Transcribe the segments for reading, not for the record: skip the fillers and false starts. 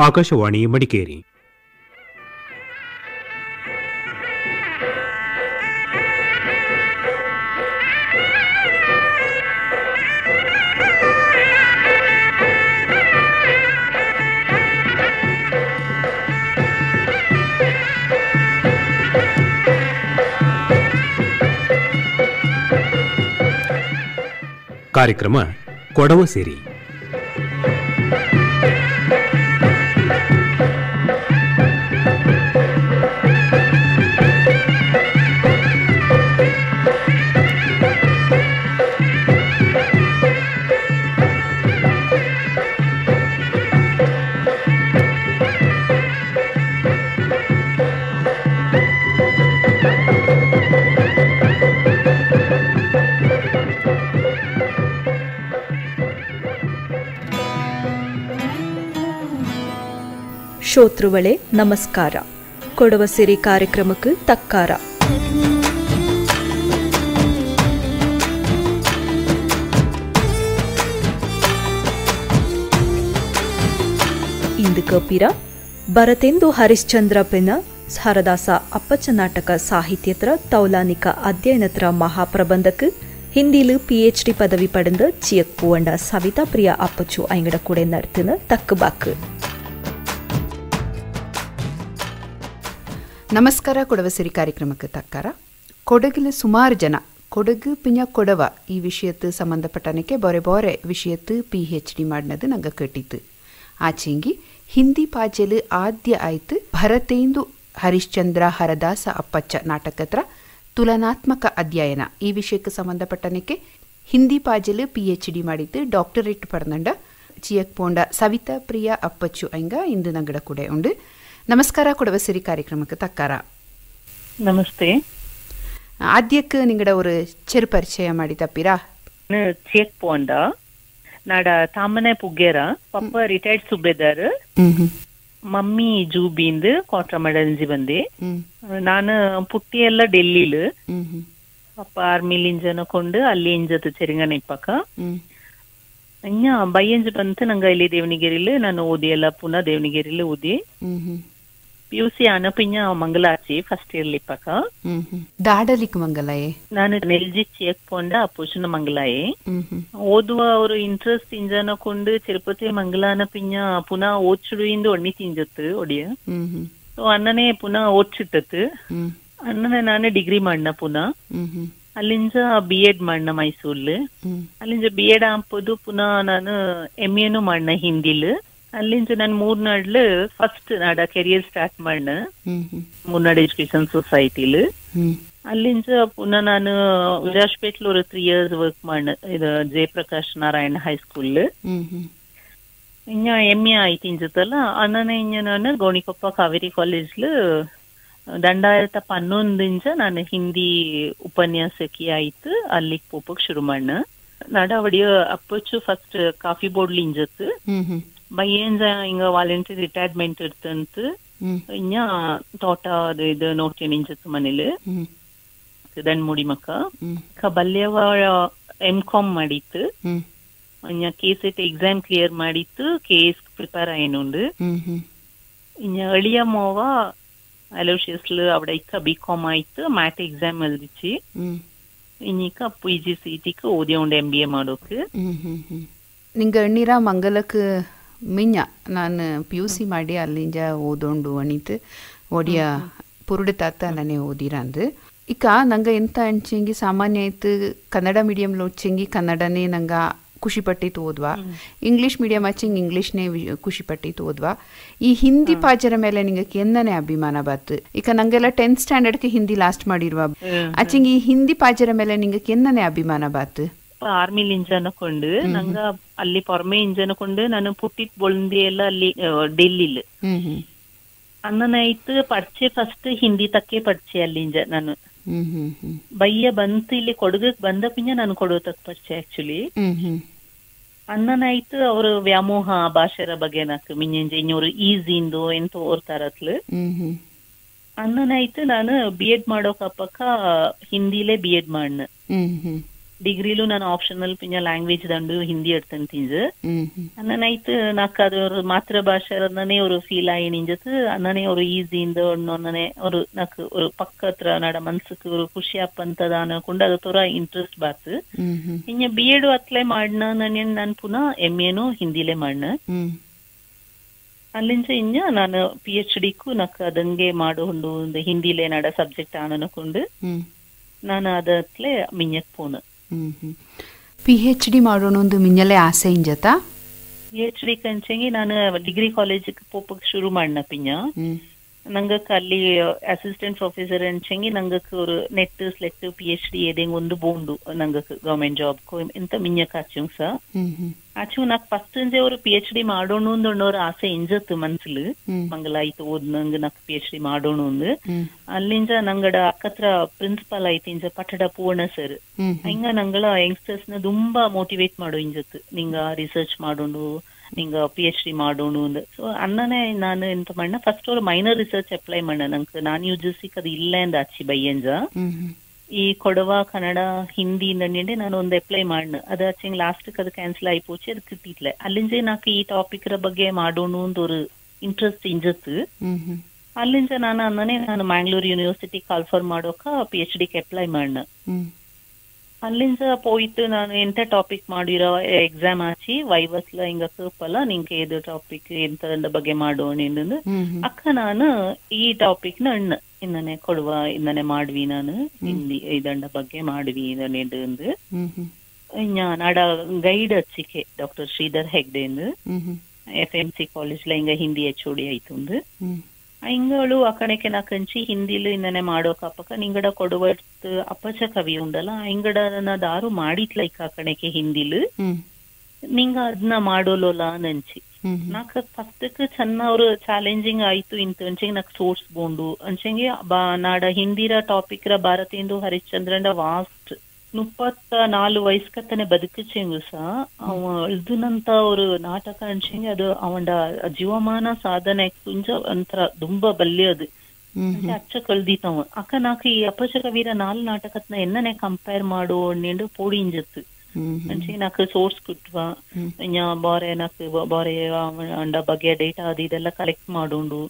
ಆಕಾಶವಾಣಿ ಮಡಿಕೇರಿ. ಕಾರ್ಯಕ್ರಮ ಕೊಡವ ಸೇರಿ. ಶ್ರೋತೃಗಳೇ ನಮಸ್ಕಾರ. ಕೊಡವ ಸಿರಿ ಕಾರ್ಯಕ್ರಮಕ್ಕೆ ತಕ್ಕಾರ. ಇಂದು ಕಪಿರ ಬರತೆಂದು ಹರಿಶ್ಚಂದ್ರಪೆನ ಹರದಾಸ ಅಪ್ಪಚ್ಚ ನಾಟಕ ಸಾಹಿತ್ಯತ್ರ ತೌಲಾನಿಕ ಅಧ್ಯಯನತ್ರ ಮಹಾಪ್ರಬಂಧಕ್ಕೆ ಹಿಂದಿಲು PhD ಪದವಿ ಪಡೆದ ಚಿಯಕ್ ಪೂವಂಡ ಸವಿತಾ ಪ್ರಿಯಾ ಅಪ್ಪಚ್ಚು ಐಂಗಡ ಕೂಡ ನಡ್ತಿನ ತಕ್ಕಬಾಕ್. ನಮಸ್ಕಾರ. ಕೊಡವ ಸಿರಿ ಕಾರ್ಯಕ್ರಮಕ್ಕೆ ತಕ್ಕಾರ. ಕೊಡಗಿಲು ಸುಮಾರು ಜನ ಕೊಡಗು ಪಿಂಜ ಕೊಡವ ಈ ವಿಷಯತ್ತು ಸಂಬಂಧಪಟ್ಟನಕ್ಕೆ ಬೊರೆ ಬೊರೆ ವಿಷಯತ್ತು PhD ಮಾಡಿನದು ನಂಗೆ ಕಟ್ಟಿತ್ತು. ಆಚೆಂಗಿ ಹಿಂದಿ ಪಾಜಲು ಆದ್ಯ ಆಯ್ತು ಭರತೇಂದು ಹರಿಶ್ಚಂದ್ರ ಹರದಾಸ ಅಪ್ಪಚ್ಚ ನಾಟಕತ್ರ ತುಲನಾತ್ಮಕ ಅಧ್ಯಯನ ಈ ವಿಷಯಕ್ಕೆ ಸಂಬಂಧಪಟ್ಟನಕ್ಕೆ ಹಿಂದಿ ಪಾಜಲು PhD ಮಾಡಿದ್ದು ಡಾಕ್ಟರೇಟ್ ಪಡೆದಂಡ ಚಿಯಕ್ ಪೋಂಡ ಸವಿತಾ ಪ್ರಿಯಾ ಅಪ್ಪಚ್ಚು ಐಂಗ ಇಂದು ನಂಗಡ ಕೂಡ ಉಂಡು. ನಮಸ್ಕಾರ. ಕೊಡವ ಸಿರಿ ಕಾರ್ಯಕ್ರಮಕ್ಕೆ ತಕ್ಕಾರ. ನಮಸ್ತೆ. ಆದ್ಯಕ್ಕೆ ನಿಂಗಡ ஒரு ಚೆರು ಪರಿಚಯ ಮಾಡಿ ತಪ್ಪಿರಾ? ಚಿಯಕ್ ಪೋಂಡ ನಾಡ ತಾಮನೆ ಪುಗ್ಗೇರ ಪಪ್ಪ ರಿಟೈರ್ಡ್ ಸುಬೇದಾರ್, ಮಮ್ಮಿ ಜೂಬಿಂದು ಕೋಟ್ರಮಡಂಜಿ ಬಂದೆ. ನಾನು ಪುಟ್ಟಿ ಎಲ್ಲ ಡೆಲ್ಲಿಲು ಪಪ್ಪ ಆರ್ಮಿಲಿ ಇಂಜನ ಕೊಂಡು ಅಲ್ಲಿ ಇಂಜತ್ತು ಚೆರಿಂಗನ ಇಪ್ಪಕ ಅಣ್ಣ ಬೈಯಂಜ್ ಬಂತು ನಂಗೆ ಇಲ್ಲಿ ದೇವನಿಗೆರಿಲು ನಾನು ಓದಿ ಎಲ್ಲ ಪುನಃ ದೇವನಿಗೆರಿಲು ಓದಿ PUC ಅನಪಿಂಜ ಮಂಗಲಾಚಿ ಫಸ್ಟ್ ಇಯರ್ ಲಿಪ್ಪಕ ದಾಡಲಿಕ್ ಮಂಗಲಾಯೇ ನಾನು ನೆಲ್ಜಿ ಚಿಯಕ್ ಪೋಂಡ ಅಪೋಷಣ ಮಂಗಲಾಯೇ ಓದುವ ಅವರು ಇಂಟ್ರೆಸ್ಟ್ ಇಂಜನ ಕೊಂಡು ತಿರುಪತಿ ಮಂಗಲಾನ ಪಿಂಜ ಪುನಃ ಓದ್ಸುಡು ಇಂದು ಒಣ್ಣಿ ತಿಂಜತ್ತು ಒಡಿಯ ಸೊ ಅಣ್ಣನೇ ಪುನಃ ಓದ್ಸಿಟ್ಟತ್ತು. ಅಣ್ಣನೇ ನಾನು ಡಿಗ್ರಿ ಮಾಡ್ನ ಪುನಃ ಅಲ್ಲಿಂದ B.Ed ಮಾಡ್ನ ಮೈಸೂರ್ಲು. ಅಲ್ಲಿಂದ B.Ed ಆಂಪದು ಪುನಃ ನಾನು MAನು ಮಾಡ್ನ ಹಿಂದಿಲು. ಅಲ್ಲಿಂದ ನಾನು ಮೂರ್ನಾಡ್ಲು ಫಸ್ಟ್ ನಾಡ ಕೆರಿಯರ್ ಸ್ಟಾರ್ಟ್ ಮಾಡ್ನ ಮೂರ್ನಾಡ್ ಎಜುಕೇಶನ್ ಸೊಸೈಟಿಲು. ಅಲ್ಲಿಂದ ಪುನಃ ನಾನು ವಿರಾಜ್ಪೇಟ್ಲು ஒரு 3 years ವರ್ಕ್ ಮಾಡ್ನ ಇದು ಜಯಪ್ರಕಾಶ್ ನಾರಾಯಣ ಹೈಸ್ಕೂಲ್. ಇನ್ನ MA ಆಯ್ತು ಇಂಜತ್ತಲ್ಲ ಅಣ್ಣನೇ ಇನ್ನ ನಾನು ಗೋಣಿಕೊಪ್ಪ ಕಾವೇರಿ ಕಾಲೇಜ್ಲು 2011 ನಾನು ಹಿಂದಿ ಉಪನ್ಯಾಸಕಿ ಆಯ್ತು ಅಲ್ಲಿಗೆ ಪೋಪಕ್ ಶುರು ಮಾಡ್ನ. ನಾಡ ಅವಡಿಯ ಅಪ್ಪಚ್ಚು ಫಸ್ಟ್ ಕಾಫಿ ಬೋರ್ಡ್ಲಿ ಇಂಜತ್ತು ಬೈಯಂಜ ಹಿಂಗ ವಾಲಂಟರಿ ರಿಟೈರ್ಮೆಂಟ್ ಇರ್ತಂತ ಇನ್ನ ತೋಟ ಅದು ಇದು ನೋಡ್ತೇನೆ ಇಂಜತ್ತು ಮನೇಲಿ ದಣ್ ಮುಡಿ ಮಕ್ಕ ಬಲ್ಯವ M.Com ಮಾಡಿತ್ತು. ಇನ್ನ KCET ಎಕ್ಸಾಮ್ ಕ್ಲಿಯರ್ ಮಾಡಿತ್ತು. KS ಪ್ರಿಪೇರ್ ಆಯ್ನುಂಡು. ಇನ್ನ ಅಳಿಯ ಮೋವ ಅಲೋಶಿಯಸ್ಲು ಅವಡ ಇಕ್ಕ B.Com ಆಯ್ತು. ಮ್ಯಾಟ್ ಎಕ್ಸಾಮ್ ಎಲ್ದಿಚ್ಚಿ ಇನ್ನಿಕ್ಕ PGCETಕ್ಕೆ ಓದಿ ಉಂಡು MBA ಮಾಡೋಕೆ. ನಿಂಗೆ ಅಣ್ಣೀರ ಮಂಗಲಕ್ಕೆ ಮಿಂಜ ನಾನು PUC ಮಾಡಿ ಅಲ್ಲಿಂದ ಓದೊಂಡು ಅಣಿತು ಒಡಿಯ ಪುರುಡು ತಾತ ನಾನೇ ಓದಿರಂದು ಇಕ್ಕ ನಂಗೆ ಎಂತ ಅನ್ಚಂಗಿ ಸಾಮಾನ್ಯ ಆಯ್ತು ಕನ್ನಡ ಮೀಡಿಯಂలో వచ్చంగి ಕನ್ನಡನೇ ನಂಗೆ ಖುಷಿ ಪಟ್ಟಿತ್ತು ಓದ್ವಾ, ಇಂಗ್ಲೀಷ್ ಮೀಡಿಯಂ ಹಚ್ಚಂಗೆ ಇಂಗ್ಲೀಷ್ನೇ ಖುಷಿ ಪಟ್ಟಿತ್ತು ಓದ್ವಾ. ಈ ಹಿಂದಿ ಪಾಜರ ಮೇಲೆ ನಿಂಗೆ ಎಂದನೇ ಅಭಿಮಾನ ಬಾತು? ಈಗ ನಂಗೆಲ್ಲ 10th ಸ್ಟ್ಯಾಂಡರ್ಡ್ಗೆ ಹಿಂದಿ ಲಾಸ್ಟ್ ಮಾಡಿರುವ ಹಚ್ಚಂಗೆ ಈ ಹಿಂದಿ ಪಾಜರ ಮೇಲೆ ನಿಂಗೆ ಎಂದನೇ ಅಭಿಮಾನ ಬಾತು? ಆರ್ಮಿಲಿ ಇಂಜನಕೊಂಡು ನಂಗ ಅಲ್ಲಿ ಪೊರ್ಮೆ ಇಂಜನಕೊಂಡು ನಾನು ಪುಟ್ಟಿಟ್ ಬೊಳ್ದಿ ಎಲ್ಲ ಅಲ್ಲಿ ಡೆಲ್ಲಿಲ್ ಅನ್ನನಾಯ್ತು ಪಡ್ಚೆ ಫಸ್ಟ್ ಹಿಂದಿ ತಕ್ಕೆ ಪಡ್ಚೆ ಅಲ್ಲಿಂಜ ನಾನು ಬಯ್ಯ ಬಂತು ಇಲ್ಲಿ ಕೊಡಗಕ್ ಬಂದ ಪಿಂಜ ನಾನು ಕೊಡೋ ತಕ್ ಪಡ್ಚೆ ಆಕ್ಚುಲಿ ಅನ್ನನಾಯ್ತು ಅವರು ವ್ಯಾಮೋಹ ಭಾಷೆರ ಬಗ್ಗೆ ನಾಕು ಮಿಂಜ ಇನ್ನೂರು ಈಸಿಂದು ಎಂತ ಓರ್ತಾರತ್ಲು ಅನ್ನನಾಯ್ತು ನಾನು B.Ed ಮಾಡೋಕಪ್ಪಕ್ಕ ಹಿಂದಿಲೇ B.Ed ಮಾಡ್ನ. ಡಿಗ್ರಿಲು ನಾನು ಆಪ್ಷನಲ್ ಪಿಂಜ ಲ್ಯಾಂಗ್ವೇಜ್ ದಂಡು ಹಿಂದಿ ಎಡ್ತನ್ ತಿಂಜ ಅನ್ನನೈತ್ ನಾಕ್ ಅದು ಮಾತೃ ಭಾಷೆ ಅನ್ನನೇ ஒரு ஃபீல் ஆயி நிஞ்சது ಅನ್ನನೇ ஒரு ஈஸி இந்த ஒன்னே ஒரு நாக்கு ஒரு பக்கத்துல நட மனசுக்கு ஒரு ಖುಷಿ அப்பಂತದಾನ ಕೊಂಡ ಅದು ತೋರ ಇಂಟ್ರೆಸ್ಟ್ ಬಾತ್ ಇನ್ನ ಬಿಎಡ್ ಅತ್ಲೇ ಮಾಡ್ನ ನಾನು ಪುನಃ ಎಂಎನು ಹಿಂದಿಲೇ ಮಾಡ್ನ ಅಲ್ಲಿಂದ ಇನ್ನ ನಾನು PhD ಕು ನಾಕ್ ಅದಂಗೆ ಮಾಡೋಂಡು ಹಿಂದಿಲೇ ನಡ ಸಬ್ಜೆಕ್ಟ್ ಆನನಕೊಂಡು ನಾನು ಅದತ್ಲೆ ಮಿഞ്ഞಕ್ ಪೋನ PhD ಮಾಡೋಣ ಒಂದು ಮಿഞ്ഞಲೆ ಆಸೆ ಇಂಜತ PhD ಕಂಚೆಂಗಿ ನಾನು ಡಿಗ್ರಿ ಕಾಲೇಜಿಗೆ ಪೋಪಕ್ ಶುರು ಮಾಡ್ನ ಪಿಂಜ ನಂಗಕ್ಕೆ ಅಲ್ಲಿ ಅಸಿಸ್ಟೆಂಟ್ ಪ್ರೊಫೆಸರ್ ಅಂಚೆಂಗಿ ನಂಗಕ್ಕೆ ஒரு ನೆಟ್ ಸ್ಲೆಟ್ PhD ಏದೆಂಗ್ ಒಂದು ಬೋಂಡು ನಂಗಕ್ಕೆ ಗವರ್ಮೆಂಟ್ ಜಾಬ್ ಎಂತ ಮಿഞ്ഞಕ್ ಆಚುಂಗ್ ಸ ಆಚು ನಾಕ್ ಫಸ್ಟ್ ಅಂಜೆ ஒரு PhD ಮಾಡೋಣ ಒಂದು ಆಸೆ ಇಂಜತ್ತು ಮನ್ಸಲು ಮಂಗಲಾಯ್ತು ಓದ್ನಂಗ್ ನಾಕ್ PhD ಮಾಡೋಣ ಒಂದು ಅಲ್ಲಿಂದ ನಂಗಡ ಅಕ್ಕತ್ರ ಪ್ರಿನ್ಸಿಪಲ್ ಆಯ್ತು ಇಂಜ ಪಟ್ಟಡ ಪೂರ್ಣ ಸರ್ ಹಿಂಗ ನಂಗಳ ಯಂಗ್ಸ್ಟರ್ಸ್ ನ ತುಂಬಾ ಮೋಟಿವೇಟ್ ಮಾಡೋ ಇಂಜತ್ತು ನಿಂಗ ರಿಸರ್ಚ್ ಮಾಡೋಣ ನಿಂಗ PhD ಮಾಡೋಣ ಅಂದ್ ಸೊ ಅನ್ನನೇ ನಾನು ಎಂತ ಮಾಡ್ನ ಫಸ್ಟ್ ஒரு ಮೈನರ್ ರಿಸರ್ಚ್ ಅಪ್ಲೈ ಮಾಡ್ನ ನಂಗೆ ನಾನು ಯುಜಿಸಿಕ್ ಅದು ಇಲ್ಲ ಅಂದ ಆಚಿ ಬೈಯಂಜ ಈ ಕೊಡವ ಕನ್ನಡ ಹಿಂದಿ ನಂಡೆ ನಾನು ಒಂದು ಅಪ್ಲೈ ಮಾಡ್ನ ಅದು ಆಚೆಂಗ್ ಲಾಸ್ಟ್ ಅದು ಕ್ಯಾನ್ಸಲ್ ಆಯ್ಪೋಚೆ ಅದು ಕಿಟ್ಟಿತ್ಲೆ ಅಲ್ಲಿಂದ ನಾಕ್ ಈ ಟಾಪಿಕ್ ಬಗ್ಗೆ ಮಾಡೋಣ ಅಂತ ஒரு ಇಂಟ್ರೆಸ್ಟ್ ಇಂಜತ್ತು ಅಲ್ಲಿಂದ ನಾನು ಅನ್ನನೇ ನಾನು ಮ್ಯಾಂಗ್ಳೂರ್ ಯೂನಿವರ್ಸಿಟಿ ಕಾಲ್ಫರ್ ಮಾಡೋಕ PhD ಗೆ ಅಪ್ಲೈ ಮಾಡ್ನ ಅಲ್ಲಿಂದ போயிட்டு ನಾನು ಎಂತ ಟಾಪಿಕ್ ಮಾಡಿರೋ ಎಕ್ಸಾಮ್ ಆಚಿ ವೈವಸ್ಲ ಹಿಂಗ ಕೇಪಲ್ಲ ನಿಂಗೆ ಇದು ಟಾಪಿಕ್ ಎಂತದ ಬಗ್ಗೆ ಮಾಡೋಣ ಎಂದು ಅಕ್ಕ ನಾನು ಈ ಟಾಪಿಕ್ ನ ಅಣ್ಣ ಇನ್ನನೆ ಕೊಡುವ ಇನ್ನನೆ ಮಾಡ್ವಿ ನಾನು ಹಿಂದಿ ಇದಂಡ ಬಗ್ಗೆ ಮಾಡ್ವಿ ಎಂದು ನಾಡ ಗೈಡ್ ಹಚ್ಚಿಕೆ ಡಾಕ್ಟರ್ ಶ್ರೀಧರ್ ಹೆಗ್ಡೆ ಎಂದು FMC ಕಾಲೇಜ್ಲ ಹಿಂಗ ಹಿಂದಿ HOD ಆಯ್ತು ಹಿಂಗಳು ಅಕಣಕ್ಕೆ ನಾ ಕಂಚಿ ಹಿಂದಿಲು ಇನ್ನನೆ ಮಾಡೋಕ ಅಪ್ಪಕ ನಿಂಗಡ ಕೊಡುವತ್ತು ಅಪ್ಪಚ ಕವಿ ಉಂಡಲ್ಲ ಹಿಂಗಡನ ದಾರು ಮಾಡಿತ್ಲೈಕ ಅಕಣಕ್ಕೆ ಹಿಂದಿಲು ನಿಂಗ ಅದನ್ನ ಮಾಡೋಲ್ಲ ನಂಚಿ ನಾಕ್ ಫಸ್ಟ್ಕ್ ಚೆನ್ನ ಅವ್ರು ಚಾಲೆಂಜಿಂಗ್ ಆಯ್ತು ಇಂತ ಅಂಚೆಂಗ್ ನಾಕ್ ಸೋರ್ಸ್ ಬೋಂಡು ಅಂಚೆಂಗೆ ನಾಡ ಹಿಂದಿರ ಟಾಪಿಕ್ ರ ಭಾರತೇಂದು ಹರಿಶ್ಚಂದ್ರನ ವಾಸ್ಟ್ 34 ವಯಸ್ಕತ್ತನೆ ಬದುಕಿಚೆಂಗು ಸಹ ಅವ ಇದುನಂತ ஒரு ನಾಟಕ ಅಂಚೆಂಗೆ ಅದು ಅವಂಡ ಜೀವಮಾನ ಸಾಧನೆ ಕುಂಜ ಒಂಥರ ತುಂಬಾ ಬಲ್ಯದು ಅಚ್ಚ ಕಳ್ದಿತ್ತವ ಅಕ್ಕ ನಾಕ್ ಈ ಅಪಚ ಕವಿರ 4 ನಾಟಕತ್ನ ಎನ್ನನೆ ಕಂಪೇರ್ ಮಾಡೋ ನೆಂಡು ಪೋಡಿ ಇಂಜತ್ತು ಅಂಚೆ ನಾಕ್ ಸೋರ್ಸ್ ಕುಟ್ವಾ ಇನ್ನ ಬಾರೆ ನಾಕ್ ಬಾರೆ ಅಂಡ ಬಗ್ಗೆ ಡೇಟಾ ಅದು ಇದೆಲ್ಲ ಕಲೆಕ್ಟ್ ಮಾಡೋಂಡು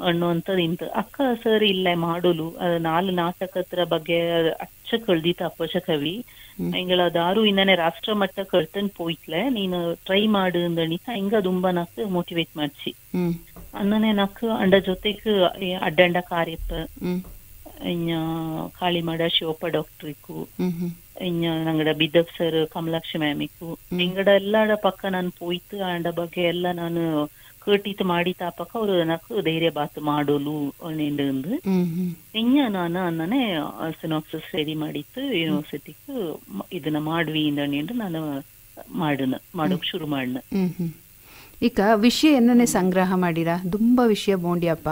ಅನ್ನುವಂಥದ್ದು ಇಂತ ಅಕ್ಕ ಸರ್ ಇಲ್ಲೇ ಮಾಡೋಲು 4 ನಾಟಕತ್ರ ಬಗ್ಗೆ ಅಚ್ಚ ಕಳ್ದಿತ್ತ ಅಪ್ಪಚ ಕವಿ ಹಿಂಗಳ ದಾರು ಇನ್ನನೆ ರಾಷ್ಟ್ರ ಮಟ್ಟ ಕಳ್ತನ್ ಪೋಯ್ತ್ಲೆ ನೀನು ಟ್ರೈ ಮಾಡು ಅಂದಣಿತ ಹಿಂಗ ತುಂಬಾ ನಾಕ್ ಮೋಟಿವೇಟ್ ಮಾಡ್ಸಿ ಅನ್ನನೆ ನಾಕ್ ಅಂಡ ಜೊತೆಗ್ ಅಡ್ಡಂಡ ಕಾರ್ಯಪ್ಪ ಇನ್ನ ಕಾಳಿಮಾಡ ಶಿವಪ್ಪ ಡಾಕ್ಟ್ರಿಕು ಇನ್ನ ನಂಗಡ ಬಿದ್ದಪ್ ಸರ್ ಕಮಲಾಕ್ಷಿ ಮ್ಯಾಮಿಕು ಹಿಂಗಡ ಎಲ್ಲಾಡ ಪಕ್ಕ ನಾನು ಪೋಯ್ತು ಅಂಡ ಬಗ್ಗೆ ಎಲ್ಲ ನಾನು ಕೇಟಿತ್ ಮಾಡಿ ತಾಪಕ ಅವ್ರು ನಕ್ಕು ಧೈರ್ಯ ಬಾತ್ ಮಾಡೋಲು ನೆಂಡು ಇನ್ನ ನಾನು ಅನ್ನನೆ ಸಿನಾಪ್ಸಿಸ್ ರೆಡಿ ಮಾಡಿತ್ತು ಯೂನಿವರ್ಸಿಟಿಗೆ ಇದನ್ನ ಮಾಡ್ವಿ ಇಂದು ನಾನು ಮಾಡೋಕ್ ಶುರು ಮಾಡ್ನ ಈಗ ವಿಷಯ ಎನ್ನನೆ ಸಂಗ್ರಹ ಮಾಡಿರ ತುಂಬಾ ವಿಷಯ ಬೋಂಡಿಯಪ್ಪ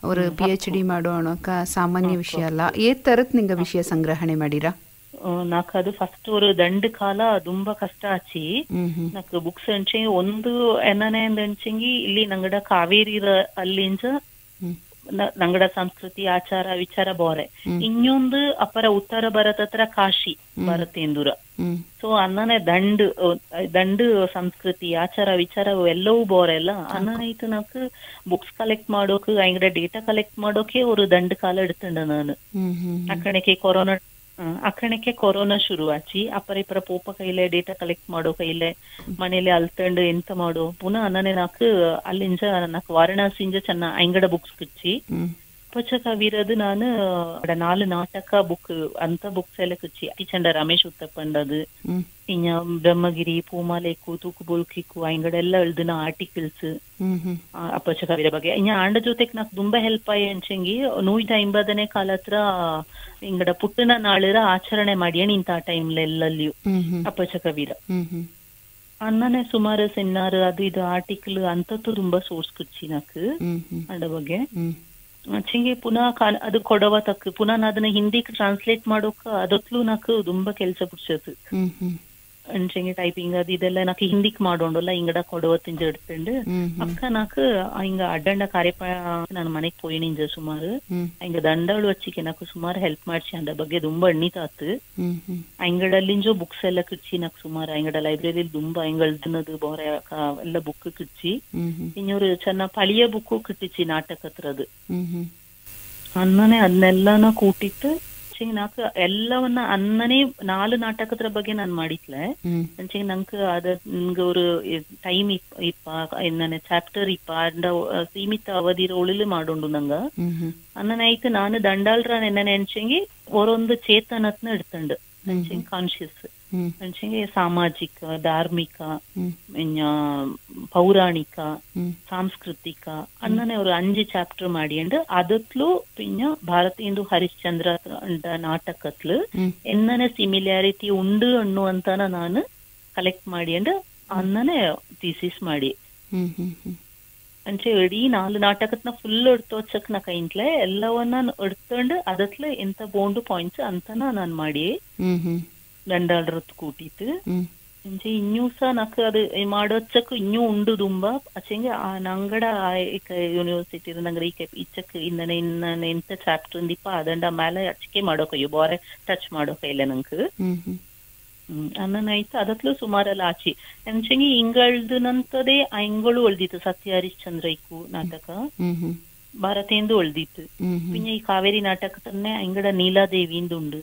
ಅವರು PhD ಮಾಡೋಣಕ ಸಾಮಾನ್ಯ ವಿಷಯ ಅಲ್ಲ ಏತ್ ತರತ್ ನಿಂಗ ವಿಷಯ ಸಂಗ್ರಹಣೆ ಮಾಡಿರ ನಾಕ್ ಅದು ಫಸ್ಟ್ ஒரு ದಂಡ ಕಾಲ ತುಂಬಾ ಕಷ್ಟ ಆಚಿ ನಾಕ್ ಬುಕ್ಸ್ ಅಂಚೆ ಒಂದು ಎನ್ನನೆ ಅಂಚೆಂಗಿ ಇಲ್ಲಿ ನಂಗಡ ಕಾವೇರಿ ಅಲ್ಲಿಂದ ನಂಗಡ ಸಂಸ್ಕೃತಿ ಆಚಾರ ವಿಚಾರ ಬೋರೆ ಇನ್ನೊಂದು ಅಪರ ಉತ್ತರ ಭಾರತ ಹತ್ರ ಕಾಶಿ ಭಾರತೇಂದೂರ ಸೊ ಅನ್ನನೆ ದಂಡು ಸಂಸ್ಕೃತಿ ಆಚಾರ ವಿಚಾರ ಎಲ್ಲವೂ ಬೋರೆ ಅಲ್ಲ ಅನ್ನನೆ ಇತ್ತು ನಾಕ್ ಬುಕ್ಸ್ ಕಲೆಕ್ಟ್ ಮಾಡೋಕ್ ಅಂಗಡ ಡೇಟಾ ಕಲೆಕ್ಟ್ ಮಾಡೋಕೆ ஒரு ದಂಡ ಕಾಲ ಎಡ್ತಂಡ ನಾನು ಅಕ್ಕಣಕ್ಕೆ ಕೊರೋನಾ ಶುರು ಆಚಿ ಅಪರ ಇಪರ ಪೋಪ ಕೈಲೆ ಡೇಟಾ ಕಲೆಕ್ಟ್ ಮಾಡೋ ಕೈಲೆ ಮನೇಲಿ ಅಲ್ತಂಡು ಎಂತ ಮಾಡೋ ಪುನಃ ಅನ್ನನೆ ನಾಕ್ ಅಲ್ಲಿಂದ ನಾಕ್ ವಾರಣಾಸಿಂಜ ಚೆನ್ನ ಅಂಗಡ ಬುಕ್ಸ್ ಕಿಚ್ಚಿ ಅಪ್ಪಚ ಕವಿರದು ನಾನು 4 ನಾಟಕ ಬುಕ್ ಅಂತ ಬುಕ್ಸ್ ಎಲ್ಲ ಕಿಚ್ಚಿ ಅತಿಚಂಡ ರಮೇಶ್ ಉತ್ತಪ್ಪಂಡದು ಇನ್ನ ಬ್ರಹ್ಮಗಿರಿ ಪೂಮಾಲೇಕು ತೂಕುಬೋಲ್ಕಿಕ್ಕು ಅಂಗಡ ಎಲ್ಲ ಎಳ್ದಿನ ಆರ್ಟಿಕಲ್ಸ್ ಅಪ್ಪಚ ಕವಿರ ಬಗ್ಗೆ ಇನ್ನ ಆಂಡ ಜೊತೆಗ್ ನಾಕ್ ತುಂಬಾ ಹೆಲ್ಪ್ ಆಯ್ ಅಂಚಂಗಿ 150ನೇ ಕಾಲ ಹತ್ರ ಇಂಗಡ ಪುಟ್ಟನ ನಾಳರ ಆಚರಣೆ ಮಾಡಿ ಇಂತ ಟೈಮ್ಲ ಎಲ್ಲಲ್ಲಿಯೂ ಅಪ್ಪಚ ಕವಿರ ಅನ್ನನೆ ಸುಮಾರು ಸೆನ್ನಾರು ಅದು ಇದು ಆರ್ಟಿಕಲ್ ಅಂತದ್ದು ತುಂಬಾ ಸೋರ್ಸ್ ಕಿಚ್ಚಿ ನಾಕ್ ಅಂಡ ಬಗ್ಗೆ ಚಿಂಗೆ ಪುನಃ ಅದು ಕೊಡವ ತಕ್ಕ ಪುನಃ ಅದನ್ನ ಹಿಂದಿಗೆ ಟ್ರಾನ್ಸ್ಲೇಟ್ ಮಾಡೋಕ ಅದಕ್ಲೂ ನಾಕ್ ತುಂಬಾ ಕೆಲ್ಸ ಬಿಡ್ಸತ್ತು ಅಂಚೆಂಗೆ ಟೈಪಿಂಗ್ ಅದು ಇದೆಲ್ಲ ನಾಕ್ ಹಿಂದಿಕ್ ಮಾಡೋಂಡಲ್ಲ ಇಂಗಡ ಕೊಡವತ್ತಿಂಜ ಎಡ್ತಂಡು ಅಕ್ಕ ನಾಕ್ ಹಿಂಗ ಅಡ್ಡಂಡ ಕಾರ್ಯಪ ನಾನು ಮನೆಗ್ ಪೋಯಿನಿಂಜ ಸುಮಾರು ಹಿಂಗ ದಂಡಾಳು ಹಚ್ಚಿಕೆ ನಾಕು ಸುಮಾರು ಹೆಲ್ಪ್ ಮಾಡ್ಸಿ ಅಂದ ಬಗ್ಗೆ ತುಂಬಾ ಎಣ್ಣಿತಾತು ಅಂಗಡಲ್ಲಿಂಜೋ ಬುಕ್ಸ್ ಎಲ್ಲ ಕಿಡ್ಚಿ ನಾಕ್ ಸುಮಾರು ಅಂಗಡ ಲೈಬ್ರರಿ ತುಂಬಾ ಅಂಗಳ್ದನದು ಬೋರೆ ಎಲ್ಲ ಬುಕ್ ಕಿಡ್ಚಿ ಇನ್ನೊರು ಚೆನ್ನ ಪಳಿಯ ಬುಕ್ಕು ಕಿಟ್ಟಿಚಿ ನಾಟಕ ಹತ್ರದು ಅನ್ನನೆ ಅದನ್ನೆಲ್ಲನ ಕೂಟಿತ್ತು ನಾಕ್ ಎಲ್ಲವನ್ನ ಅನ್ನನೇ 4 ನಾಟಕದ ಬಗ್ಗೆ ನಾನ್ ಮಾಡಿತ್ಲೆ ಅಂಚೆ ನಂಗೆ ಅದ ನಿಮ್ಗೆ ஒரு ಟೈಮ್ ನನ್ನ ಚಾಪ್ಟರ್ ಅಂಡ ಸೀಮಿತ ಅವಧಿ ರೋಳಿಲು ಮಾಡೋಂಡು ನಂಗ ಅನ್ನನಾಯ್ತು ನಾನು ದಂಡಾಲ್ರ ನೆನ್ನೆಂಚೆಂಗಿ ಒರೊಂದು ಚೇತನತ್ನ ಎಡ್ತಂಡು ಅಂಚೆಂಗ್ ಕಾನ್ಶಿಯಸ್ ಅಂಚೆಂಗೆ ಸಾಮಾಜಿಕ ಧಾರ್ಮಿಕ ಪೌರಾಣಿಕ ಸಾಂಸ್ಕೃತಿಕ ಅನ್ನನೆ ஒரு 5 ಚಾಪ್ಟರ್ ಮಾಡಿಯಂಡು ಅದತ್ಲು പിന്നെ ಭಾರತೀಂದು ಹರಿಶ್ಚಂದ್ರ ನಾಟಕತ್ಲು എന്നನೆ ಸಿಮಿಲಾರಿಟಿ ಉಂಡು ಅನ್ನುವಂತನ ನಾನು ಕಲೆಕ್ಟ್ ಮಾಡಿಯಂಡು ಅನ್ನನೆ ಥೀಸಿಸ್ ಮಾಡಿ ಅಂಚೆ ಇಡೀ 4 ನಾಟಕತ್ನ ಫುಲ್ ಎಡ್ತೋಚಕ್ ನಾ ಕೈಂಟ್ಲೆ ಎಲ್ಲವನ್ನ ಎಡ್ತಂಡು ಅದತ್ಲೆ ಎಂತ ಬೋಂಡು ಪಾಯಿಂಟ್ಸ್ ಅಂತನ ನಾನ್ ಮಾಡಿ ದಂಡಾಡ್ರತ್ ಕೂಟಿತ್ತು ಅಂಚೆ ಇನ್ನೂ ಸಹ ನಕ್ ಅದು ಮಾಡೋಚಕ್ ಇನ್ನೂ ಉಂಡು ತುಂಬಾ ಅಚ್ಚೆಂಗೆ ನಂಗಡ ಯೂನಿವರ್ಸಿಟಿ ನಂಗಡ ಇಚ್ಚಕ್ ಇನ್ನನೆ ಎಂತ ಚಾಪ್ಟರ್ ಇಂದಿಪ್ಪ ಅದಂಡ ಮೇಲೆ ಅಚ್ಚಿಕೆ ಮಾಡೋಕಯ್ಯೋ ಬಾರೆ ಟಚ್ ಮಾಡೋಕ ಇಲ್ಲ ನಂಗೆ ಅನ್ನನಾಯ್ತು ಅದತ್ಲು ಸುಮಾರೆಲ್ಲ ಆಚಿ ಅಂಚೆಂಗಿ ಇಂಗಳ್ದು ನಂತದೇ ಇಂಗಳು ಒಳ್ದಿತ್ತು ಸತ್ಯ ಹರಿಶ್ಚಂದ್ರ ಇಕ್ಕು ನಾಟಕ ಭಾರತೇಂದು ಒಳ್ದಿತ್ತು പിന്നെ ಈ ಕಾವೇರಿ ನಾಟಕದನ್ನೇ ಇಂಗಡ ನೀಲಾದೇವಿಯಿಂದ ಉಂಡು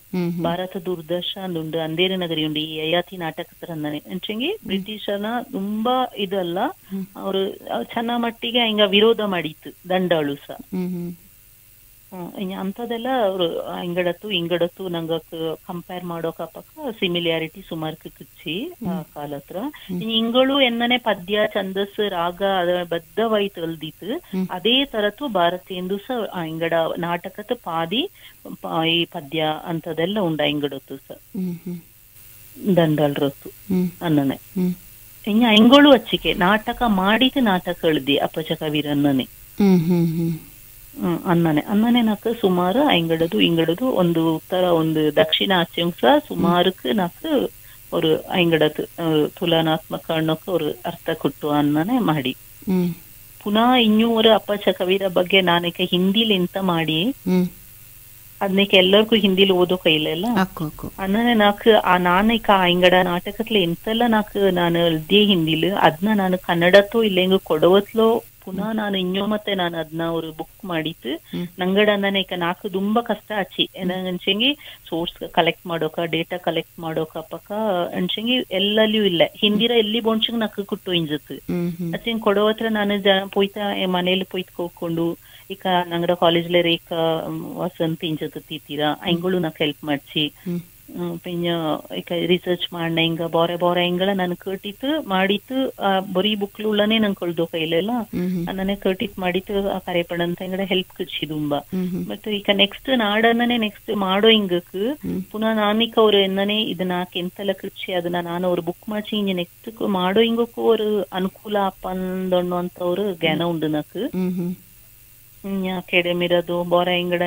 ಭಾರತ ದೂರದರ್ಶನ ಉಂಡು ಅಂದೇರಿ ನಗರಿ ಉಂಡು ಈ ಯಯಾತಿ ನಾಟಕದರನ್ನೇ ಅಂಚೆಂಗಿ ಬ್ರಿಟಿಷರ್ನ ತುಂಬಾ ಇದಲ್ಲ ಅವರು ಚೆನ್ನ ಮಟ್ಟಿಗೆ ಹಿಂಗ ವಿರೋಧ ಮಾಡಿತ್ತು ದಂಡಾಳು ಸಹ ಅಂತದೆಲ್ಲ ಅವ್ರು ಇಂಗಡತ್ತು ನಂಗ ಕಂಪೇರ್ ಮಾಡೋಕ ಪಕ್ಕ ಸಿಮಿಲಾರಿಟಿ ಸುಮಾರು ಕಿಚ್ಚಿ ಆ ಕಾಲ ಹತ್ರ ಇಂಗಳು ಎನ್ನನೆ ಪದ್ಯ ಛಂದಸ್ ರಾಗ ಅದ ಬದ್ಧವೈ ತೊಲ್ದಿತ್ತು ಅದೇ ತರತು ಭಾರತೀಂದು ಸಹ ಇಂಗಡ ನಾಟಕದ ಪಾದಿ ಈ ಪದ್ಯ ಅಂತದೆಲ್ಲ ಉಂಡ ಇಂಗಡತ್ತು ಸಹ ದಂಡಾಳ್ರತ್ತು ಅನ್ನನೆ ಇನ್ನ ಇಂಗಳು ಹಚ್ಚಿಕೆ ನಾಟಕ ಮಾಡಿದ ನಾಟಕ ಎಳ್ದಿ ಅಪ್ಪಚ ಕವಿರನ್ನನೆ ಅನ್ನನೆ ನಾಕ್ ಸುಮಾರು ಇಂಗಡದು ಒಂದು ಉತ್ತರ ಒಂದು ದಕ್ಷಿಣ ಆಚೆಂಸ ಸುಮಾರಕ್ಕೆ ನಾಕ್ ஒரு ಇಂಗಡದು ತುಲನಾತ್ಮಕ ಅನ್ನೋಕೆ ஒரு ಅರ್ಥ ಕೊಟ್ಟು ಅನ್ನನೆ ಮಾಡಿ ಪುನಃ ಇನ್ನೂ ஒரு ಅಪ್ಪಚ ಕವಿರ ಬಗ್ಗೆ ನಾನಕ್ಕೆ ಹಿಂದಿಲಿ ಎಂತ ಮಾಡಿ ಅದನ್ನಕ್ಕೆ ಎಲ್ಲರಿಗೂ ಹಿಂದಿಲಿ ಓದೋ ಕೈಲೆಲ್ಲ ಅನ್ನನೆ ನಾಕ್ ನಾನೀಕ ಇಂಗಡ ನಾಟಕತ್ಲೆ ಎಂತೆಲ್ಲ ನಾನು ಎಳ್ದಿ ಹಿಂದಿಲು ಅದನ್ನ ನಾನು ಕನ್ನಡತ್ತೋ ಇಲ್ಲೆಂಗ ಕೊಡವತ್ಲೋ ಪುನಃ ನಾನು ಇನ್ನೂ ಮತ್ತೆ ನಾನು ಅದನ್ನ ಅವರು ಬುಕ್ ಮಾಡಿತ್ತು ನಂಗಡ ಅನ್ನನೇಕ ನಾಲ್ಕು ತುಂಬಾ ಕಷ್ಟ ಆಚಿ ಅಂಚೆಂಗಿ ಸೋರ್ಸ್ ಕಲೆಕ್ಟ್ ಮಾಡೋಕ ಡೇಟಾ ಕಲೆಕ್ಟ್ ಮಾಡೋಕ ಪಕ್ಕ ಅಂಚೆಂಗಿ ಎಲ್ಲಲ್ಲಿಯೂ ಇಲ್ಲ ಹಿಂದಿರ ಎಲ್ಲಿ ಬೋಣ್ಸಂಗ್ ನಕ್ಕ ಕುಟ್ಟು ಇಂಜತ್ತು ಅಚ್ಚಂಗ್ ಕೊಡೋತ್ರ ನಾನು ಪೋಯ್ತಾ ಮನೇಲಿ ಪೋಯ್ತು ಹೋಗ್ಕೊಂಡು ಈಗ ನಂಗಡ ಕಾಲೇಜ್ಲೆ ರೇಖಾ ವಸಂತ ಇಂಜತ್ತು ತೀತೀರಾ ಅಂಗಳು ನಾಕ್ ಹೆಲ್ಪ್ ಮಾಡ್ಸಿ പിന്നെ ರಿಸರ್ಚ್ ಮಾಡ ಹಿಂಗ ಬೋರೆ ಹಿಂಗಳ ನನ್ ಕಟ್ಟಿತ್ತು ಮಾಡಿತ್ತು ಬರೀ ಬುಕ್ಲುಳ್ಳನೇ ನಂಗೆ ಕೊಳ್ದೋ ಕೈಲೆಲ್ಲ ನನ್ನೇ ಕಟ್ಟಿತ್ ಮಾಡಿತ್ತು ಆ ಕರೆಪಡ ಅಂತ ಹಿಂಗಡೆ ಹೆಲ್ಪ್ ಕಿಡ್ಸಿ ತುಂಬಾ ಮತ್ತೆ ಈಗ ನೆಕ್ಸ್ಟ್ ನಾಡನ್ನೇ ನೆಕ್ಸ್ಟ್ ಮಾಡೋ ಹಿಂಗಕ್ ಪುನಃ ನಾನಿಕ ಅವ್ರು ಎನ್ನನೇ ಇದನ್ನ ಎಂತೆಲ್ಲ ಕಿಡ್ಸಿ ಅದನ್ನ ನಾನು ಅವ್ರು ಬುಕ್ ಮಾಡ್ಸಿ ಹಿಂಗೆ ನೆಕ್ಸ್ಟ್ ಮಾಡೋ ಹಿಂಗಕ್ಕೂ ಅವ್ರು ಅನುಕೂಲ ಅಪ್ಪ ಅಂದಣ್ಣು ಅಂತವ್ರು ಜ್ಞಾನ ಉಂಡು ನಕ್ ಅಕಾಡೆಮಿರದು ಬೋರೆ ಇಂಗಡ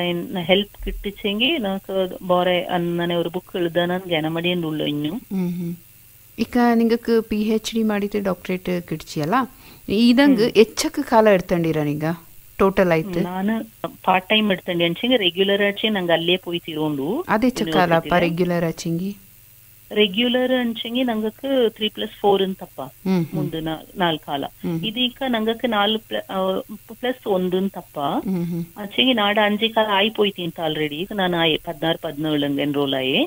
ಹೆಲ್ಪ್ ಕಿಟ್ಟಿಚೆಂಗಿ ನಾಕ್ ಬೋರೆ ಅನ್ನನೆ ஒரு ಬುಕ್ எழுத நான் ಜ್ಞಾನ ಮಾಡಿಯಂದು ಉಳ್ಳು ಇನ್ನು ಈಗ ನಿಂಗಕ್ಕೆ PhD ಮಾಡಿದ್ರೆ ಡಾಕ್ಟರೇಟ್ ಕಿಡ್ಚಿಯಲ್ಲ ಇದಂಗ ಹೆಚ್ಚಕ್ಕೆ ಕಾಲ ಎಡ್ತಂಡಿರ ನಿಂಗ ಟೋಟಲ್ ಆಯ್ತು ನಾನು ಪಾರ್ಟ್ ಟೈಮ್ ಎಡ್ತಂಡಿ ಅಂಚೆಂಗೆ ರೆಗ್ಯುಲರ್ ಆಚೆ ನಂಗೆ ಅಲ್ಲೇ ಪೋಯ್ತಿರೋಂಡು ಅದೇ ಕಾಲ ರೆಗ್ಯುಲರ್ ಆಚೆಂಗಿ ರೆಗ್ಯುಲರ್ ಅಂಚೆಂಗಿ ನಂಗಕ್ಕೆ 3+4 ಅಂತಪ್ಪ ಮುಂದೆ 4 ಕಾಲ ಇದೀಗ ನಂಗಕ್ಕೆ 4+1 ಅಂತಪ್ಪ ಆಚೆಂಗಿ ನಾಡ 5 ಕಾಲ ಆಯ್ಪೋಯ್ತಿ ಅಂತ ಆಲ್ರೆಡಿ ಈಗ ನಾನು 16-17 ಎನ್ರೋಲ್ ಆಯೆ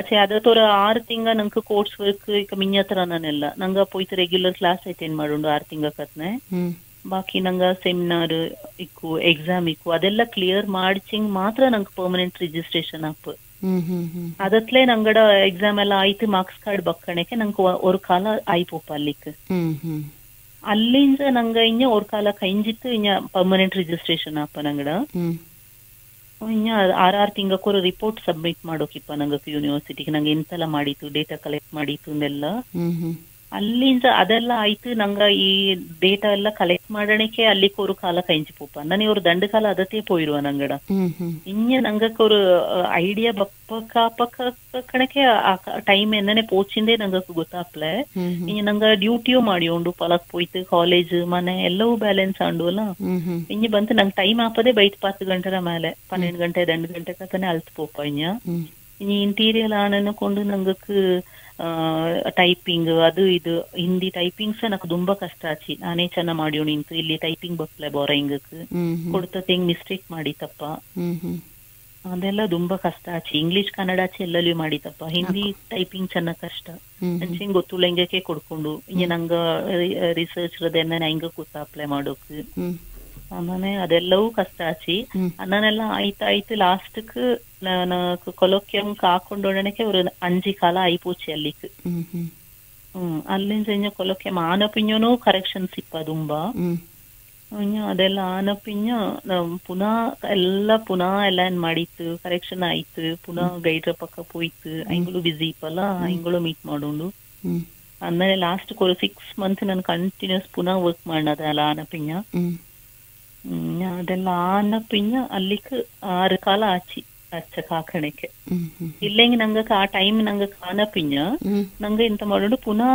ಆಚೆ ಅದತ್ತೋರ 6 ತಿಂಗ ನಂಗೆ ಕೋರ್ಸ್ ವರ್ಕ್ ಈಗ ಮಿഞ്ഞತ್ರ ನಾನೆಲ್ಲ ನಂಗ ಪೋಯ್ತು ರೆಗ್ಯುಲರ್ ಕ್ಲಾಸ್ ಅಟೆಂಡ್ ಮಾಡೋಂಡು 6 ತಿಂಗ ಕತ್ನೆ ಬಾಕಿ ನಂಗ ಸೆಮಿನಾರ್ ಇಕ್ಕು ಎಕ್ಸಾಮ್ ಇಕ್ಕು ಅದೆಲ್ಲ ಕ್ಲಿಯರ್ ಮಾಡ್ಚಿಂಗ್ ಮಾತ್ರ ನಂಗೆ ಪರ್ಮನೆಂಟ್ ರಿಜಿಸ್ಟ್ರೇಷನ್ ಆಪ್ ಅದತ್ಲೆ ನಂಗಡ ಎಕ್ಸಾಮ್ ಎಲ್ಲ ಆಯ್ತು ಮಾರ್ಕ್ಸ್ ಕಾರ್ಡ್ ಬಕ್ಕಣಕ್ಕೆ ನಂಗೆ ஒரு ಕಾಲ ಆಯ್ಪೋಪ ಅಲ್ಲಿಕ್ ಅಲ್ಲಿಂದ ನಂಗ ಇನ್ನ ஒரு ಕಾಲ ಕೈಂಜಿತ್ತು ಇನ್ನ ಪರ್ಮನೆಂಟ್ ರಿಜಿಸ್ಟ್ರೇಷನ್ ಆಪ ನಂಗಡ ಇನ್ನ 6 ತಿಂಗಕ್ಕೊರ ರಿಪೋರ್ಟ್ ಸಬ್ಮಿಟ್ ಮಾಡೋಕಿಪ್ಪ ನಂಗೆ ಯೂನಿವರ್ಸಿಟಿಗೆ ನಂಗೆ ಎಂತೆಲ್ಲ ಮಾಡಿತ್ತು ಡೇಟಾ ಕಲೆಕ್ಟ್ ಮಾಡಿತ್ತು ಅಂದೆಲ್ಲ ಅಲ್ಲಿಂದ ಅದೆಲ್ಲ ಆಯ್ತು ನಂಗ ಈ ಡೇಟಾ ಎಲ್ಲ ಕಲೆಕ್ಟ್ ಮಾಡಣಿಕೆ ಅಲ್ಲಿಗೆ ஒரு ಕಾಲ ಕೈಂಚಿ ಪೋಪ ನನಿ ஒரு ದಂಡ ಕಾಲ ಅದತೆ ಪೋಯಿರುವ ನಂಗಡ ಇನ್ನ ನಂಗಕ್ಕೆ ஒரு ಐಡಿಯಾ ಬಪ್ಪಕ್ಕ ಕಣಕ್ಕೆ ಟೈಮ್ ಎಂದನೆ ಪೋಚಿಂದೆ ನಂಗಕ್ಕೆ ಗೊತ್ತಾಪ್ಲೆ ಇನ್ನು ನಂಗ ಡ್ಯೂಟಿಯೋ ಮಾಡಿಯೋಂಡು ಪಲಕ್ ಪೋಯ್ತು ಕಾಲೇಜ್ ಮನೆ ಎಲ್ಲವೂ ಬ್ಯಾಲೆನ್ಸ್ ಆಂಡು ಅಲ್ಲ ಇನ್ನು ಬಂತು ನಂಗೆ ಟೈಮ್ ಆಪದೆ ಬೈಟ್ 10 ಗಂಟೆರ ಮೇಲೆ 12 ಗಂಟೆ 2 ಗಂಟೆ ಕತನೆ ಅಲ್ತ್ ಪೋಪ ಇನ್ನು ಇಂಟೀರಿಯರ್ ಆನನ್ನು ಕೊಂಡು ನಂಗಕ್ಕೆ ಟೈಪಿಂಗ್ ಅದು ಇದು ಹಿಂದಿ ಟೈಪಿಂಗ್ಸ್ ನನಗೆ ತುಂಬಾ ಕಷ್ಟ ಆಚಿ ನಾನೇ ಚೆನ್ನಾಗ್ ಮಾಡಿಯೋ ನಿಂತು ಇಲ್ಲಿ ಟೈಪಿಂಗ್ ಬಕ್ಲೆ ಬೋರ ಹಿಂಗಕ್ಕೆ ಕೊಡ್ತತೆ ಹಿಂಗ್ ಮಿಸ್ಟೇಕ್ ಮಾಡಿತಪ್ಪ ಅದೆಲ್ಲ ತುಂಬಾ ಕಷ್ಟ ಆಚಿ ಇಂಗ್ಲಿಷ್ ಕನ್ನಡ ಆಚಿ ಎಲ್ಲಲ್ಲೂ ಮಾಡಿತಪ್ಪ ಹಿಂದಿ ಟೈಪಿಂಗ್ ಚೆನ್ನಾಗ್ ಕಷ್ಟ ಹಿಂಗ್ ಗೊತ್ತುಲ್ಲ ಹಿಂಗಕ್ಕೆ ಕೊಡ್ಕೊಂಡು ಇನ್ನು ನಂಗ ರಿಸರ್ಚ್ ಅದನ್ನ ಹಿಂಗ ಕೂತ ಅಪ್ಲೈ ಮಾಡೋಕ್ ಆಮೇಲೆ ಅದೆಲ್ಲವೂ ಕಷ್ಟ ಆಚಿ ಅನ್ನನೆಲ್ಲ ಆಯ್ತಾಯ್ತು ಲಾಸ್ಟ್ಕ್ ನಾನು ಕೊಲೋಕ್ಯಂ ಹಾಕೊಂಡೊಡನೆಗೆ ஒரு 5 ಕಾಲ ಆಯ್ಪೋಚಿ ಅಲ್ಲಿಕ್ ಅಲ್ಲಿಂದ ಕೊಲೋಕ್ಯಂ ಆನಪಿഞ്ഞನೂ ಕರೆಕ್ಷನ್ಸ್ ಇಪ್ಪ ತುಂಬಾ ಅದೆಲ್ಲ ಆನಪಿഞ്ഞ ಪುನಃ ಎಲ್ಲ ಮಾಡಿತ್ತು ಕರೆಕ್ಷನ್ ಆಯ್ತು ಪುನಃ ಗೈಡ್ರ ಪಕ್ಕ ಪೋಯ್ತು ಐಂಗಳು ಬಿಸಿ ಇಪ್ಪಲ್ಲ ಐಂಗಳು ಮೀಟ್ ಮಾಡೋಂಡು ಆಮೇಲೆ ಲಾಸ್ಟ್ 6 ಮಂತ್ ನಾನು ಕಂಟಿನ್ಯೂಸ್ ಪುನಃ ವರ್ಕ್ ಮಾಡದಲ್ಲ ಆನಪಿഞ്ഞ ಅದೆಲ್ಲ ಆನಪಿഞ്ഞ ಅಲ್ಲಿಕ್ 6 ಕಾಲ ಆಚಿ ಅಚ್ಚಕ್ ಹಾಕಣಕ್ಕೆ ಇಲ್ಲೆಂಗಿ ನಂಗಕ್ಕೆ ಆ ಟೈಮ್ ನಂಗೆ ಕಾನಪಿഞ്ഞ ನಂಗೆ ಎಂತ ಮಾಡೋದು ಪುನಃ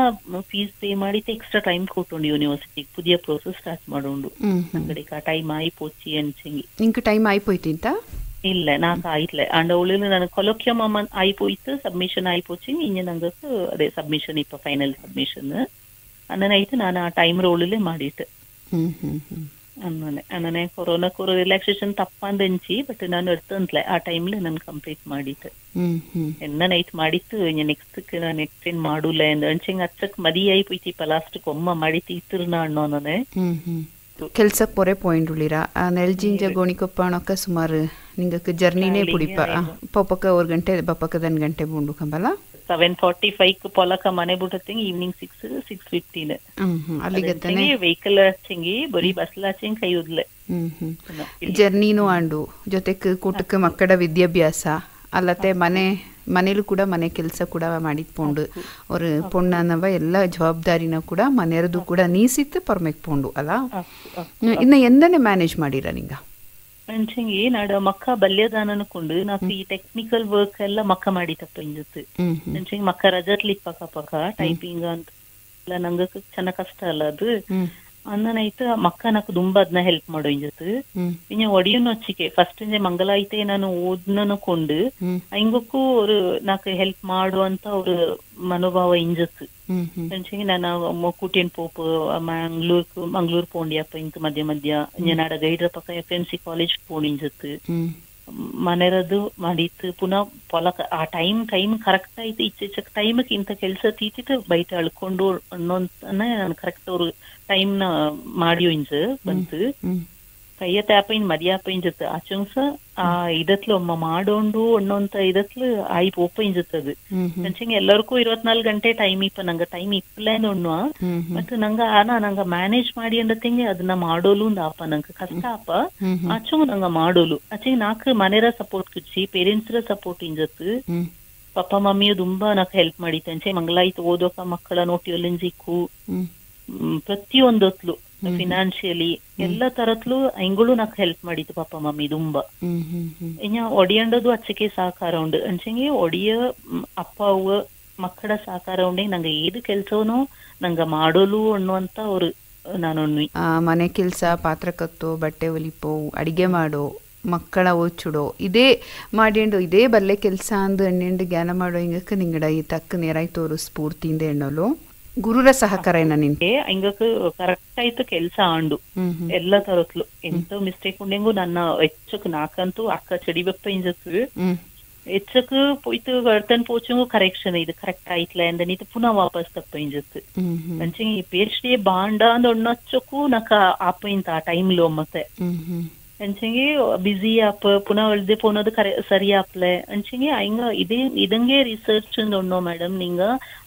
ಫೀಸ್ ಪೇ ಮಾಡಿ ಎಕ್ಸ್ಟ್ರಾ ಟೈಮ್ ಕೊಟ್ಟುಂಡು ಯೂನಿವರ್ಸಿಟಿಗೆ ಪುದಿಯ ಪ್ರೋಸೆಸ್ ಸ್ಟಾರ್ಟ್ ಮಾಡೋಂಡು ಅಂಗಡಿಗೆ ಆ ಟೈಮ್ ಆಯ್ಪೋಚಿ ಅನ್ಸಂಗಿ ನಿಂಗೆ ಟೈಮ್ ಆಯ್ಪೋಯ್ತಿಂತ ಇಲ್ಲ ನಾಕ್ ಆಯ್ತಲೆ ಅಂಡ ಉಳಿಲು ನನಗೆ ಕೊಲೋಕ್ಯಂ ಆಯ್ಪೋಯ್ತು ಸಬ್ಮಿಷನ್ ಆಯ್ಪೋಚಿ ಇನ್ನು ನಂಗಕ್ಕೆ ಅದೇ ಸಬ್ಮಿಷನ್ ಇಪ್ಪ ಫೈನಲ್ ಸಬ್ಮಿಷನ್ ಅನ್ನನಾಯ್ತು ನಾನು ಆ ಟೈಮ್ ರೋಳಲ್ಲೇ ಮಾಡಿಟ್ಟು ಅನ್ನನೆ ಕೊರೋನಾಕ್ಕೆ ஒரு ರಿಲ್ಯಾಕ್ಸೇಷನ್ ತಪ್ಪಂದೆಂಚಿ ಬಟ್ ನಾನು ಎಡ್ತಂತ್ಲೆ ಆ ಟೈಮ್ಲಿ ನಾನು ಕಂಪ್ಲೀಟ್ ಮಾಡಿತ್ತು ನೈಟ್ ಮಾಡಿತ್ತು ನೆಕ್ಸ್ಟ್ ಏನ್ ಮಾಡೂಲೆ ಅಂಚಂಗ್ ಅಚ್ಚಕ್ ಮದಿ ಆಯ್ಪೋಯ್ತಿಪ್ಪ ಲಾಸ್ಟ್ ಒಮ್ಮ ಮಾಡಿತ್ತು ಇತ್ತಿರ್ನ ಅನ್ನೋನೇ ಕೆಲ್ಸಕ್ ಪೊರೆ ಪಾಯಿಂಟ್ ಉಳಿರ ನೆಲ್ಜಿಂಜ ಗೋಣಿಕೊಪ್ಪಣಕ್ಕ ಸುಮಾರು ನಿಂಗಕ್ಕೆ ಜರ್ನಿನೇ ಪುಡಿಪ ಪಪ್ಪಕ್ಕ 1 ಗಂಟೆ ಬಪ್ಪಕ್ಕ 2 ಗಂಟೆ ಬುಂಡು ಕಂಬಲ್ಲ 7:45 ಪೊಲಕ ಮನೆ ಬಿಟ್ಟಂಗೆ ಈವ್ನಿಂಗ್ 6:15 ಅಲ್ಲಿಗೆ ವೆಹಿಕಲ್ ಹಚ್ಚಂಗಿ ಬರೀ ಬಸ್ಲ ಹಚ್ಚಂಗಿ ಕೈ ಉದ್ಲೆ ಜರ್ನಿನೂ ಆಂಡು ಜೊತೆಗೆ ಕೂಟಕ್ಕೆ ಮಕ್ಕಳ ವಿದ್ಯಾಭ್ಯಾಸ ಅಲ್ಲತ್ತೆ ಮನೇಲೂ ಕೂಡ ಮನೆ ಕೆಲಸ ಕೂಡ ಮಾಡಿಟ್ಕೊಂಡು ಅವ್ರ ಪೊಣ್ಣನವ ಎಲ್ಲ ಜವಾಬ್ದಾರಿನ ಕೂಡ ಮನೆಯರದು ಕೂಡ ನೀಸಿತ್ತು ಪರ್ಮೆಕ್ ಪೋಂಡು ಅಲ್ಲ ಇನ್ನು ಎಂದನೆ ಮ್ಯಾನೇಜ್ ಮಾಡಿರ ನಿಂಗ ಅಂಚಂಗಿ ನಾಡ ಮಕ್ಕ ಬಲ್ಯದಾನಕೊಂಡು ನಾಕು ಈ ಟೆಕ್ನಿಕಲ್ ವರ್ಕ್ ಎಲ್ಲ ಮಕ್ಕ ಮಾಡಿತಪ್ಪ ಇಂಜತ್ತು ಅಂಚಂಗಿ ಮಕ್ಕ ರಜತ್ಲಿ ಪಕ್ಕ ಟೈಪಿಂಗ್ ಅಂತ ಎಲ್ಲ ನಂಗ ಚೆನ್ನಾಗ್ ಕಷ್ಟ ಅಲ್ಲ ಅದು ಅನ್ನನೈತು ಮಕ್ಕ ನಾಕು ತುಂಬಾ ಅದನ್ನ ಹೆಲ್ಪ್ ಮಾಡೋ ಇಂಜತ್ತು ಇನ್ನು ಒಡಿಯನ್ನು ಹಚ್ಚಿಕೆ ಫಸ್ಟ್ ಮಂಗಲ ಐತೆ ನಾನು ಓದ್ನನು ಕೊಂಡು ಹಿಂಗಕ್ಕೂ ஒரு ನಾಕು ಹೆಲ್ಪ್ ಮಾಡುವಂತ ஒரு ಮನೋಭಾವ ಇಂಜತ್ತು ಅಂಚಂಗಿ ನಾನು ಕೂಟಿಯನ್ ಪೋಪು ಮಂಗ್ಳೂರ್ ಪೋಂಡಿಯಪ್ಪ ಇಂತ ಮಧ್ಯ ನಾಡ ಗೈಡ್ರ ಪಕ್ಕ FMC ಕಾಲೇಜ್ ಪೋಣಿಂಜತ್ತು ಮನೆರದು ಮಾಡಿತ್ತು ಪುನಃ ಪೊಲಕ ಆ ಟೈಮ್ ಕರೆಕ್ಟ್ ಆಯ್ತು ಇಚ್ಚೆಚ್ಚಕ್ ಟೈಮಕ್ಕೆ ಇಂತ ಕೆಲ್ಸ ತೀತಿತ್ತು ಬೈಟ ಅಳ್ಕೊಂಡು ಅನ್ನೋಂತಾನೆ ನಾನು ಕರೆಕ್ಟ್ ಅವ್ರು ಟೈಮ್ ನ ಮಾಡಿಯೋ ಇಂಜ ಬಂತು ಕೈಯ ತ್ಯಾಪ ಇನ್ ಮದಿಯಾಪ ಇಂಜತ್ ಆಚಂಸ ಆ ಇದತ್ಲು ಒಮ್ಮ ಮಾಡೋಂಡು ಅನ್ನೋಂತ ಇದತ್ಲು ಆಯಿ ಪೋಪ ಇಂಜತ್ತದು ಅಂಚಂಗೆ ಎಲ್ಲರಿಗೂ 24 ಗಂಟೆ ಟೈಮ್ ಇಪ್ಪ ನಂಗ ಟೈಮ್ ಇಪ್ಪಲೇನು ಅನ್ನುವ ಮತ್ತೆ ನಂಗ ಮ್ಯಾನೇಜ್ ಮಾಡಿ ಅಂದತಿಂಗೆ ಅದನ್ನ ಮಾಡೋಲು ಆಪ ನಂಗ ಕಷ್ಟ ಆಪ ಆಚಂಗ ನಂಗ ಮಾಡೋಲು ಆಚಂಗೆ ನಾಕ್ ಮನೆರ ಸಪೋರ್ಟ್ ಕುಚ್ಚಿ ಪೇರೆಂಟ್ಸ್ರ ಸಪೋರ್ಟ್ ಇಂಜತ್ತು ಪಪ್ಪ ಮಮ್ಮಿಯು ತುಂಬಾ ನಾಕ್ ಹೆಲ್ಪ್ ಮಾಡಿತ್ತು ಅಂಚೆ ಮಂಗಳಾಯ್ತು ಓದೋಕ ಮಕ್ಕಳ ನೋಟಿಯಲ್ಲಿಂಜಿಕ್ಕು ಪ್ರತಿಯೊಂದೊತ್ಲು ಫಿನಾನ್ಷಿಯಲಿ ಎಲ್ಲ ತರತ್ಲು ಐಂಗಳು ನಾಕ್ ಹೆಲ್ಪ್ ಮಾಡಿತ್ತು ಪಾಪ ಮಮ್ಮಿ ತುಂಬಾ ಇನ್ನ ಒಡಿಯಂಡದು ಅಚ್ಚಕ್ಕೆ ಸಹಕಾರ ಉಂಡು ಅಂಚಂಗೆ ಒಡಿಯ ಅಪ್ಪ ಅವ್ವ ಮಕ್ಕಳ ಸಹಕಾರ ಉಂಡೆ ನಂಗೆ ಏದು ಕೆಲ್ಸವನು ನಂಗ ಮಾಡೋಲು ಅನ್ನುವಂತ ಅವ್ರು ನಾನು ಮನೆ ಕೆಲ್ಸ ಪಾತ್ರ ಕತ್ತೋ ಬಟ್ಟೆ ಒಲಿಪೋ ಅಡಿಗೆ ಮಾಡೋ ಮಕ್ಕಳ ಓಚುಡೋ ಇದೇ ಮಾಡಿಂಡು ಇದೇ ಬಲ್ಲೆ ಕೆಲ್ಸ ಅಂದು ಎಣ್ಣೆಂಡು ಜ್ಞಾನ ಮಾಡೋ ಹಿಂಗಕ್ಕೆ ನಿಂಗಡ ಈ ತಕ್ಕ ನೇರಾಯ್ತೋರು ಸ್ಫೂರ್ತಿಯಿಂದ ಎಣ್ಣಲು ಗುರುರ ಸಹಕಾರ ಏನ ನಿನ್ಗೆ ಹಿಂಗಕ್ಕೆ ಕರೆಕ್ಟ್ ಆಯ್ತು ಕೆಲ್ಸ ಆಂಡು ಎಲ್ಲ ತರತ್ಲು ಎಂತ ಮಿಸ್ಟೇಕ್ ಉಂಡೆಂಗು ನನ್ನ ಹೆಚ್ಚಕ್ ನಾಕಂತೂ ಅಕ್ಕ ಚಡಿಬೆಪ್ಪ ಇಂಜತ್ತು ಹೆಚ್ಚಕ್ ಪೋಯ್ತು ವರ್ತನ್ ಪೋಚಂಗು ಕರೆಕ್ಷನ್ ಇದು ಕರೆಕ್ಟ್ ಆಯ್ತಲ ಅಂದನಿತು ಪುನಃ ವಾಪಸ್ ತಪ್ಪ ಇಂಜತ್ತು ಅಂಚಂಗೆ PhD ಬಾಂಡ ಅಂದ ಒಣ್ಣಚ್ಚಕ್ಕೂ ನಕ ಆಪ ಇಂತ ಆ ಟೈಮ್ಲು ಮತ್ತೆ ಅಂಚಂಗೆ ಬಿಸಿ ಆಪ ಪುನಃ ಒಳ್ದೆ ಪೋನದು ಸರಿ ಆಪ್ಲೆ ಅಂಚಂಗೆ ಹಿಂಗ ಇದಂಗೆ ರಿಸರ್ಚ್ ಉಂಡೋ ಮೇಡಮ್ ನಿಂಗ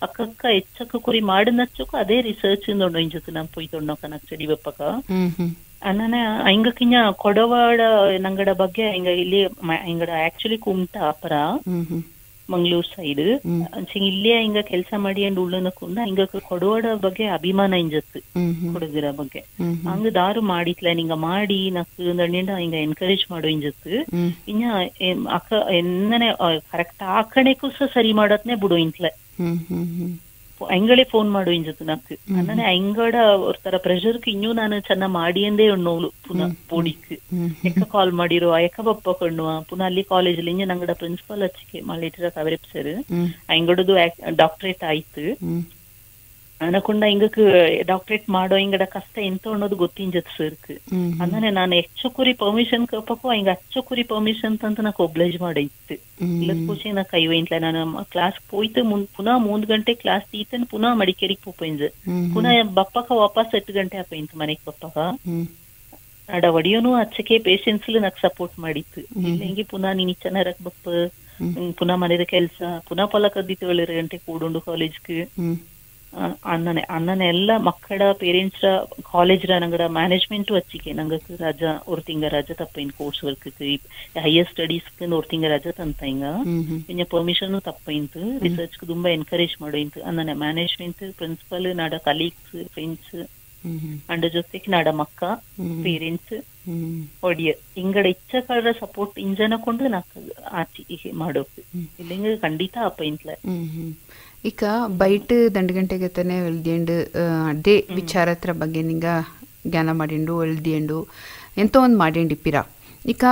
ಅಕ್ಕಕ್ಕ ಹೆಚ್ಚಕ್ಕ ಕುರಿ ಮಾಡಿನಚ್ಚಕ್ಕೂ ಅದೇ ರಿಸರ್ಚ್ ಉಂಡೋ ಇಂಜತ್ತು ನಾ ಪೋಯ್ತೊಣ್ಣೋಕ ನಕ್ ಚಡಿ ಬೆಪ್ಪಕ ಅನ್ನನೆ ಹಿಂಗಕ್ಕಿಂಜ ಕೊಡವಾಡ ನಂಗಡ ಬಗ್ಗೆ ಹಿಂಗ ಇಲ್ಲಿ ಹಿಂಗಡ ಆಕ್ಚುಲಿ ಕುಮ್ಟ ಅಪರ ಮಂಗಳೂರು ಸೈಡ್ ಅಂಚೆ ಇಲ್ಲೇ ಹಿಂಗ ಕೆಲಸ ಮಾಡಿ ಅಂಡ್ ಉಳ್ಳನಕುಂಡ ಹಿಂಗ ಕೊಡೋಡ ಬಗ್ಗೆ ಅಭಿಮಾನ ಇಂಜತ್ತು ಕೊಡಗಿರ ಬಗ್ಗೆ ಹಂಗ ದಾರು ಮಾಡಿತ್ಲ ನಿಂಗ ಮಾಡಿ ನಕ್ಕು ದಂಡಿಂಡ ಹಿಂಗ ಎನ್ಕರೇಜ್ ಮಾಡೋ ಇಂಜತ್ತು ಇನ್ನ ಅಕ್ಕ ಎನ್ನನೆ ಕರೆಕ್ಟ್ ಆಕಣೆಕ್ಕೂ ಸರಿ ಮಾಡತ್ನೆ ಬಿಡು ಇಂತ್ಲೆ ಅಂಗಳೇ ಫೋನ್ ಮಾಡು ಇಂಜತ್ತು ನಕ್ಕು ಅನ್ನನೆ ಅಂಗಡ ಒರ್ತರ ಪ್ರೆಷರ್ಕ್ ಇನ್ನೂ ನಾನು ಚೆನ್ನ ಮಾಡಿ ಅಂದೇ ಉಣ್ಣೋಳು ಪುನಃ ಪೋಡಿಕ್ ಎಕ್ಕ ಕಾಲ್ ಮಾಡಿರೋ ಎಕ್ಕ ಬಪ್ಪ ಕಣ್ಣುವ ಪುನಃ ಅಲ್ಲಿ ಕಾಲೇಜಲ್ಲಿ ಇಂಜ ನಂಗಡ ಪ್ರಿನ್ಸಿಪಲ್ ಹಚ್ಚಿಕೆ ಮಲ್ಲಿಟ್ರ ಕವರೆಪ್ ಸರ್ ಅಂಗಡದು ಡಾಕ್ಟರೇಟ್ ಆಯ್ತು ಅನಕೊಂಡ ಹಿಂಗಕ್ ಡಾಕ್ಟರೇಟ್ ಮಾಡೋ ಹಿಂಗಡ ಕಷ್ಟ ಎಂತ ಅನ್ನೋದು ಗೊತ್ತಿಂಜತ್ ಸರ್ಕ್ ಅಂದ್ರೆ ನಾನು ಹೆಚ್ಚುಕುರಿ ಪರ್ಮಿಷನ್ ಕಪ್ಪಕ್ಕೂ ಹಿಂಗ ಹೆಚ್ಚುಕುರಿ ಪರ್ಮಿಷನ್ ಅಂತ ನಾಕ್ ಒಬ್ಲೈಜ್ ಮಾಡೈತ್ತು ಇಲ್ಲದ ಪೂಚೆ ನಾ ಕೈ ಒಯ್ಲ ನಾನು ಕ್ಲಾಸ್ ಪೋಯ್ತು ಪುನಃ 3 ಗಂಟೆ ಕ್ಲಾಸ್ ತೀತನ್ ಪುನಃ ಮಡಿಕೇರಿಗೆ ಪೋಪೈಂಜ ಪುನಃ ಬಪ್ಪಕ ವಾಪಸ್ 8 ಗಂಟೆ ಆಪೈಂತು ಮನೆಗ್ ಬಪ್ಪಕ ನಡ ಒಡಿಯೋನು ಹಚ್ಚಕ್ಕೆ ಪೇಷನ್ಸ್ ನಾಕ್ ಸಪೋರ್ಟ್ ಮಾಡಿತ್ತು ಇಲ್ಲ ಹಿಂಗೆ ಪುನಃ ನೀನ್ ಚೆನ್ನಾರಕ್ ಬಪ್ಪ ಪುನಃ ಮನೆದ ಕೆಲ್ಸ ಪುನಃ ಪಲ ಕದ್ದಿತ್ತು 2 ಗಂಟೆ ಕೂಡುಂಡು ಕಾಲೇಜ್ಗೆ ಅಣ್ಣನೆ ಎಲ್ಲ ಮಕ್ಕಳ ಪೇರೆಂಟ್ಸ್ ಕಾಲೇಜ್ ನಂಗಡ ಮ್ಯಾನೇಜ್ಮೆಂಟ್ ಹಚ್ಚಿಕೆ ನಂಗಕ್ ರಜಾ ஒரு ತಿಂಗ ರಜಾ ತಪ್ಪೈನ್ ಕೋರ್ಸ್ ವರ್ಕ್ ಹೈಯರ್ ಸ್ಟಡೀಸ್ ஒரு ತಿಂಗ ರಜಾ ತಂತ ಹಿಂಗ ಇನ್ನ ಪರ್ಮಿಷನ್ ತಪ್ಪೈಂತು ರಿಸರ್ಚ್ ತುಂಬಾ ಎನ್ಕರೇಜ್ ಮಾಡೋಯಿಂತು ಅಣ್ಣನೆ ಮ್ಯಾನೇಜ್ಮೆಂಟ್ ಪ್ರಿನ್ಸಿಪಲ್ ನಾಡ ಕಲೀಗ್ಸ್ ಫ್ರೆಂಡ್ಸ್ ಅಂಡ ಜೊತೆಗೆ ನಾಡ ಮಕ್ಕ ಪೇರೆಂಟ್ಸ್ ಒಡಿಯ ಇಂಗಡ ಇಚ್ಚಕರ ಸಪೋರ್ಟ್ ಇಂಜನ ಕೊಂಡು ನಾಕ್ ಆಚಿ ಮಾಡೋಕೆ ಇಲ್ಲಿಂಗ ಖಂಡಿತ ಅಪ್ಪೈಂತ್ಲ ಈಗ ಬೈಟ್ ದಂಡಗಂಟೆಗೆ ತಾನೆ ಎಳ್ದಿಯಂಡು ಅದೇ ವಿಚಾರತ್ರ ಬಗ್ಗೆ ನಿಂಗ ಜ್ಞಾನ ಮಾಡಿಂಡು ಎಳ್ದಿಯಂಡು ಎಂತೋ ಒಂದು ಮಾಡಿಂಡಿಪ್ಪಿರ ಈಗ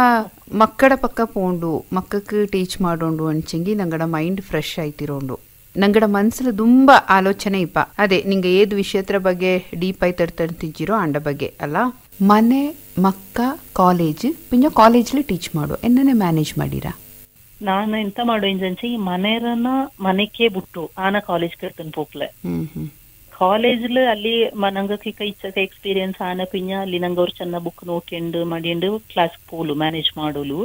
ಮಕ್ಕಳ ಪಕ್ಕ ಪೋಂಡು ಮಕ್ಕಕ್ಕೆ ಟೀಚ್ ಮಾಡೋಂಡು ಅಂಚಂಗಿ ನಂಗಡ ಮೈಂಡ್ ಫ್ರೆಶ್ ಆಯ್ತಿರೋಂಡು ನಂಗಡ ಮನ್ಸಲ್ಲಿ ತುಂಬ ಆಲೋಚನೆ ಇಪ್ಪ ಅದೇ ನಿಂಗೆ ಏದು ವಿಷಯತ್ರ ಬಗ್ಗೆ ಡೀಪ್ ಆಗಿ ತಡ್ತಿರೋ ಅಂಡ ಬಗ್ಗೆ ಅಲ್ಲ ಮನೆ ಮಕ್ಕ ಕಾಲೇಜ್ ಪಿಂಜ ಕಾಲೇಜ್ಲಿ ಟೀಚ್ ಮಾಡು ಎನ್ನನೆ ಮ್ಯಾನೇಜ್ ಮಾಡಿರಾ ನಾನು ಎಂತ ಮಾಡೋ ಇಂಜನ್ಸಿ ಮನೆಯರನ್ನ ಮನೆಕ್ಕೆ ಬಿಟ್ಟು ಆನ ಕಾಲೇಜ್ ಕರ್ತನ್ ಪೋಕ್ಲೆ ಕಾಲೇಜ್ಲು ಅಲ್ಲಿ ನಂಗಕ್ಕೆ ಇಚ್ಚಕ ಎಕ್ಸ್ಪೀರಿಯನ್ಸ್ ಆನ ಪಿಂಜ ಅಲ್ಲಿ ನಂಗೆ ಅವ್ರು ಚೆನ್ನ ಬುಕ್ ನೋಡ್ಕೊಂಡು ಮಾಡಿಂಡು ಕ್ಲಾಸ್ ಪೋಲು ಮ್ಯಾನೇಜ್ ಮಾಡೋಲು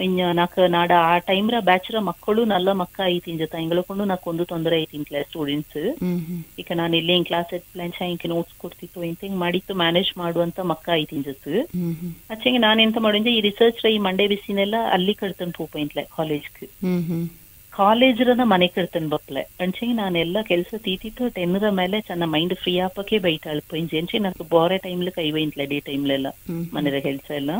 ಇನ್ನ ನಾಕ್ ನಾಡ ಆ ಟೈಮ್ ರ ಬ್ಯಾಚ್ರ ಮಕ್ಕಳು ನಲ್ಲ ಮಕ್ಕ ಐತಿನ್ ಜೊತೆ ಹಿಂಗಳಕೊಂಡು ನಾಕೊಂದು ತೊಂದರೆ ಐತಿನ್ ಕ್ಲಾಸ್ ಸ್ಟೂಡೆಂಟ್ಸ್ ಈಗ ನಾನು ಇಲ್ಲಿ ಕ್ಲಾಸ್ ಪ್ಲಾನ್ಸ್ ಹಿಂಗೆ ನೋಟ್ಸ್ ಕೊಡ್ತಿತ್ತು ಹಿಂಗ್ ಮಾಡಿತ್ತು ಮ್ಯಾನೇಜ್ ಮಾಡುವಂತ ಮಕ್ಕ ಐತಿನ್ ಜೊತೆ ಅಚ್ಚಂಗೆ ನಾನು ಎಂತ ಮಾಡಿದ್ರೆ ಈ ರಿಸರ್ಚ್ ಈ ಮಂಡೆ ಬಿಸಿನೆಲ್ಲ ಅಲ್ಲಿ ಕಡ್ತನ್ ಪೋಪೈಂತ್ಲೆ ಕಾಲೇಜ್ಗೆ ಕಾಲೇಜ್ರನ್ನ ಮನೆ ಕಡ್ತನ್ ಬಪ್ಲೆ ಅಂಚೆಂಗೆ ನಾನೆಲ್ಲ ಕೆಲಸ ತೀತಿತ್ತು 10 ಮೇಲೆ ಚೆನ್ನ ಮೈಂಡ್ ಫ್ರೀ ಆಪಕ್ಕೆ ಬೈಟ್ ಅಳ್ಪೈಂಜೆ ಅಂಚೆ నాకు ಬೋರೆ ಟೈಮ್ಲಿ ಕೈ ಬೈಂತ್ಲೆ ಡೇ ಟೈಮ್ಲೆಲ್ಲ ಮನೆದ ಕೆಲಸ ಎಲ್ಲ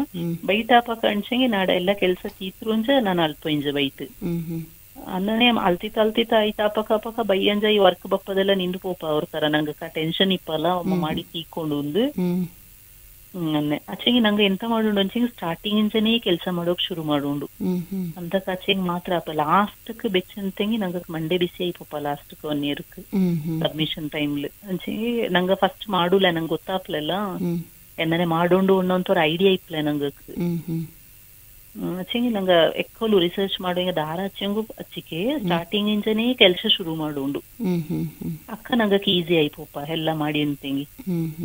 ಬೈಟ್ ಆಪಕ ಅಂಚೆಂಗೆ ನಾಡ ಎಲ್ಲ ಕೆಲಸ ತೀತ್ರು ಅಂಜ ನಾನು ಅಳ್ಪೈಂಜೆ ಬೈಟ್ ಅನ್ನನೆ ಅಲ್ತಿತ್ತ ಆಯ್ತು ಅಪಕ ಬೈಯಂಜ ಈ ವರ್ಕ್ ಬಪ್ಪದೆಲ್ಲ ನಿಂದು ಪೋಪ ಅವ್ರ ತರ ನಂಗೆ ಟೆನ್ಷನ್ ಇಪ್ಪಲ್ಲ ಒಮ್ಮ ಮಾಡಿ ತೀಕೊಂಡು ಒಂದು ಅಚ್ಚಂಗಿ ನಂಗೆ ಎಂತ ಮಾಡೋಣ ಅಂಚೆಂಗೆ ಸ್ಟಾರ್ಟಿಂಗ್ ಇಂಚನೇ ಕೆಲಸ ಮಾಡೋಕ್ ಶುರು ಮಾಡೋಂಡು ಅಂತಕ್ ಅಚ್ಚಂಗ್ ಮಾತ್ರ ಅಪ್ಪ ಲಾಸ್ಟ್ ಬೆಚ್ಚಂತಂಗಿ ನಂಗೆ ಮಂಡೆ ಬಿಸಿ ಆಯ್ಪಪ್ಪ ಲಾಸ್ಟ್ 1 year ಸಬ್ಮಿಷನ್ ಟೈಮ್ಲಿ ಅಂಚೆಂಗಿ ನಂಗೆ ಫಸ್ಟ್ ಮಾಡೂಲ ನಂಗೆ ಗೊತ್ತಾಪ್ಲೆಲ್ಲ ಎನ್ನನೆ ಮಾಡೋಂಡು ಅನ್ನೋಂತವ್ರ ಐಡಿಯಾ ಇಪ್ಲೆ ನಂಗೆ ಅಚ್ಚಂಗಿ ನಂಗೆ ಎಕ್ಕೋಲು ರಿಸರ್ಚ್ ಮಾಡೋ ಈಗ ದಾರ ಅಚ್ಚಂಗು ಅಚ್ಚಿಕೆ ಸ್ಟಾರ್ಟಿಂಗ್ ಇಂಚನೇ ಕೆಲಸ ಶುರು ಮಾಡೋಂಡು ಅಕ್ಕ ನಂಗೆ ಈಸಿ ಆಯ್ಪಪ್ಪ ಎಲ್ಲ ಮಾಡಿ ಅಂತಂಗಿ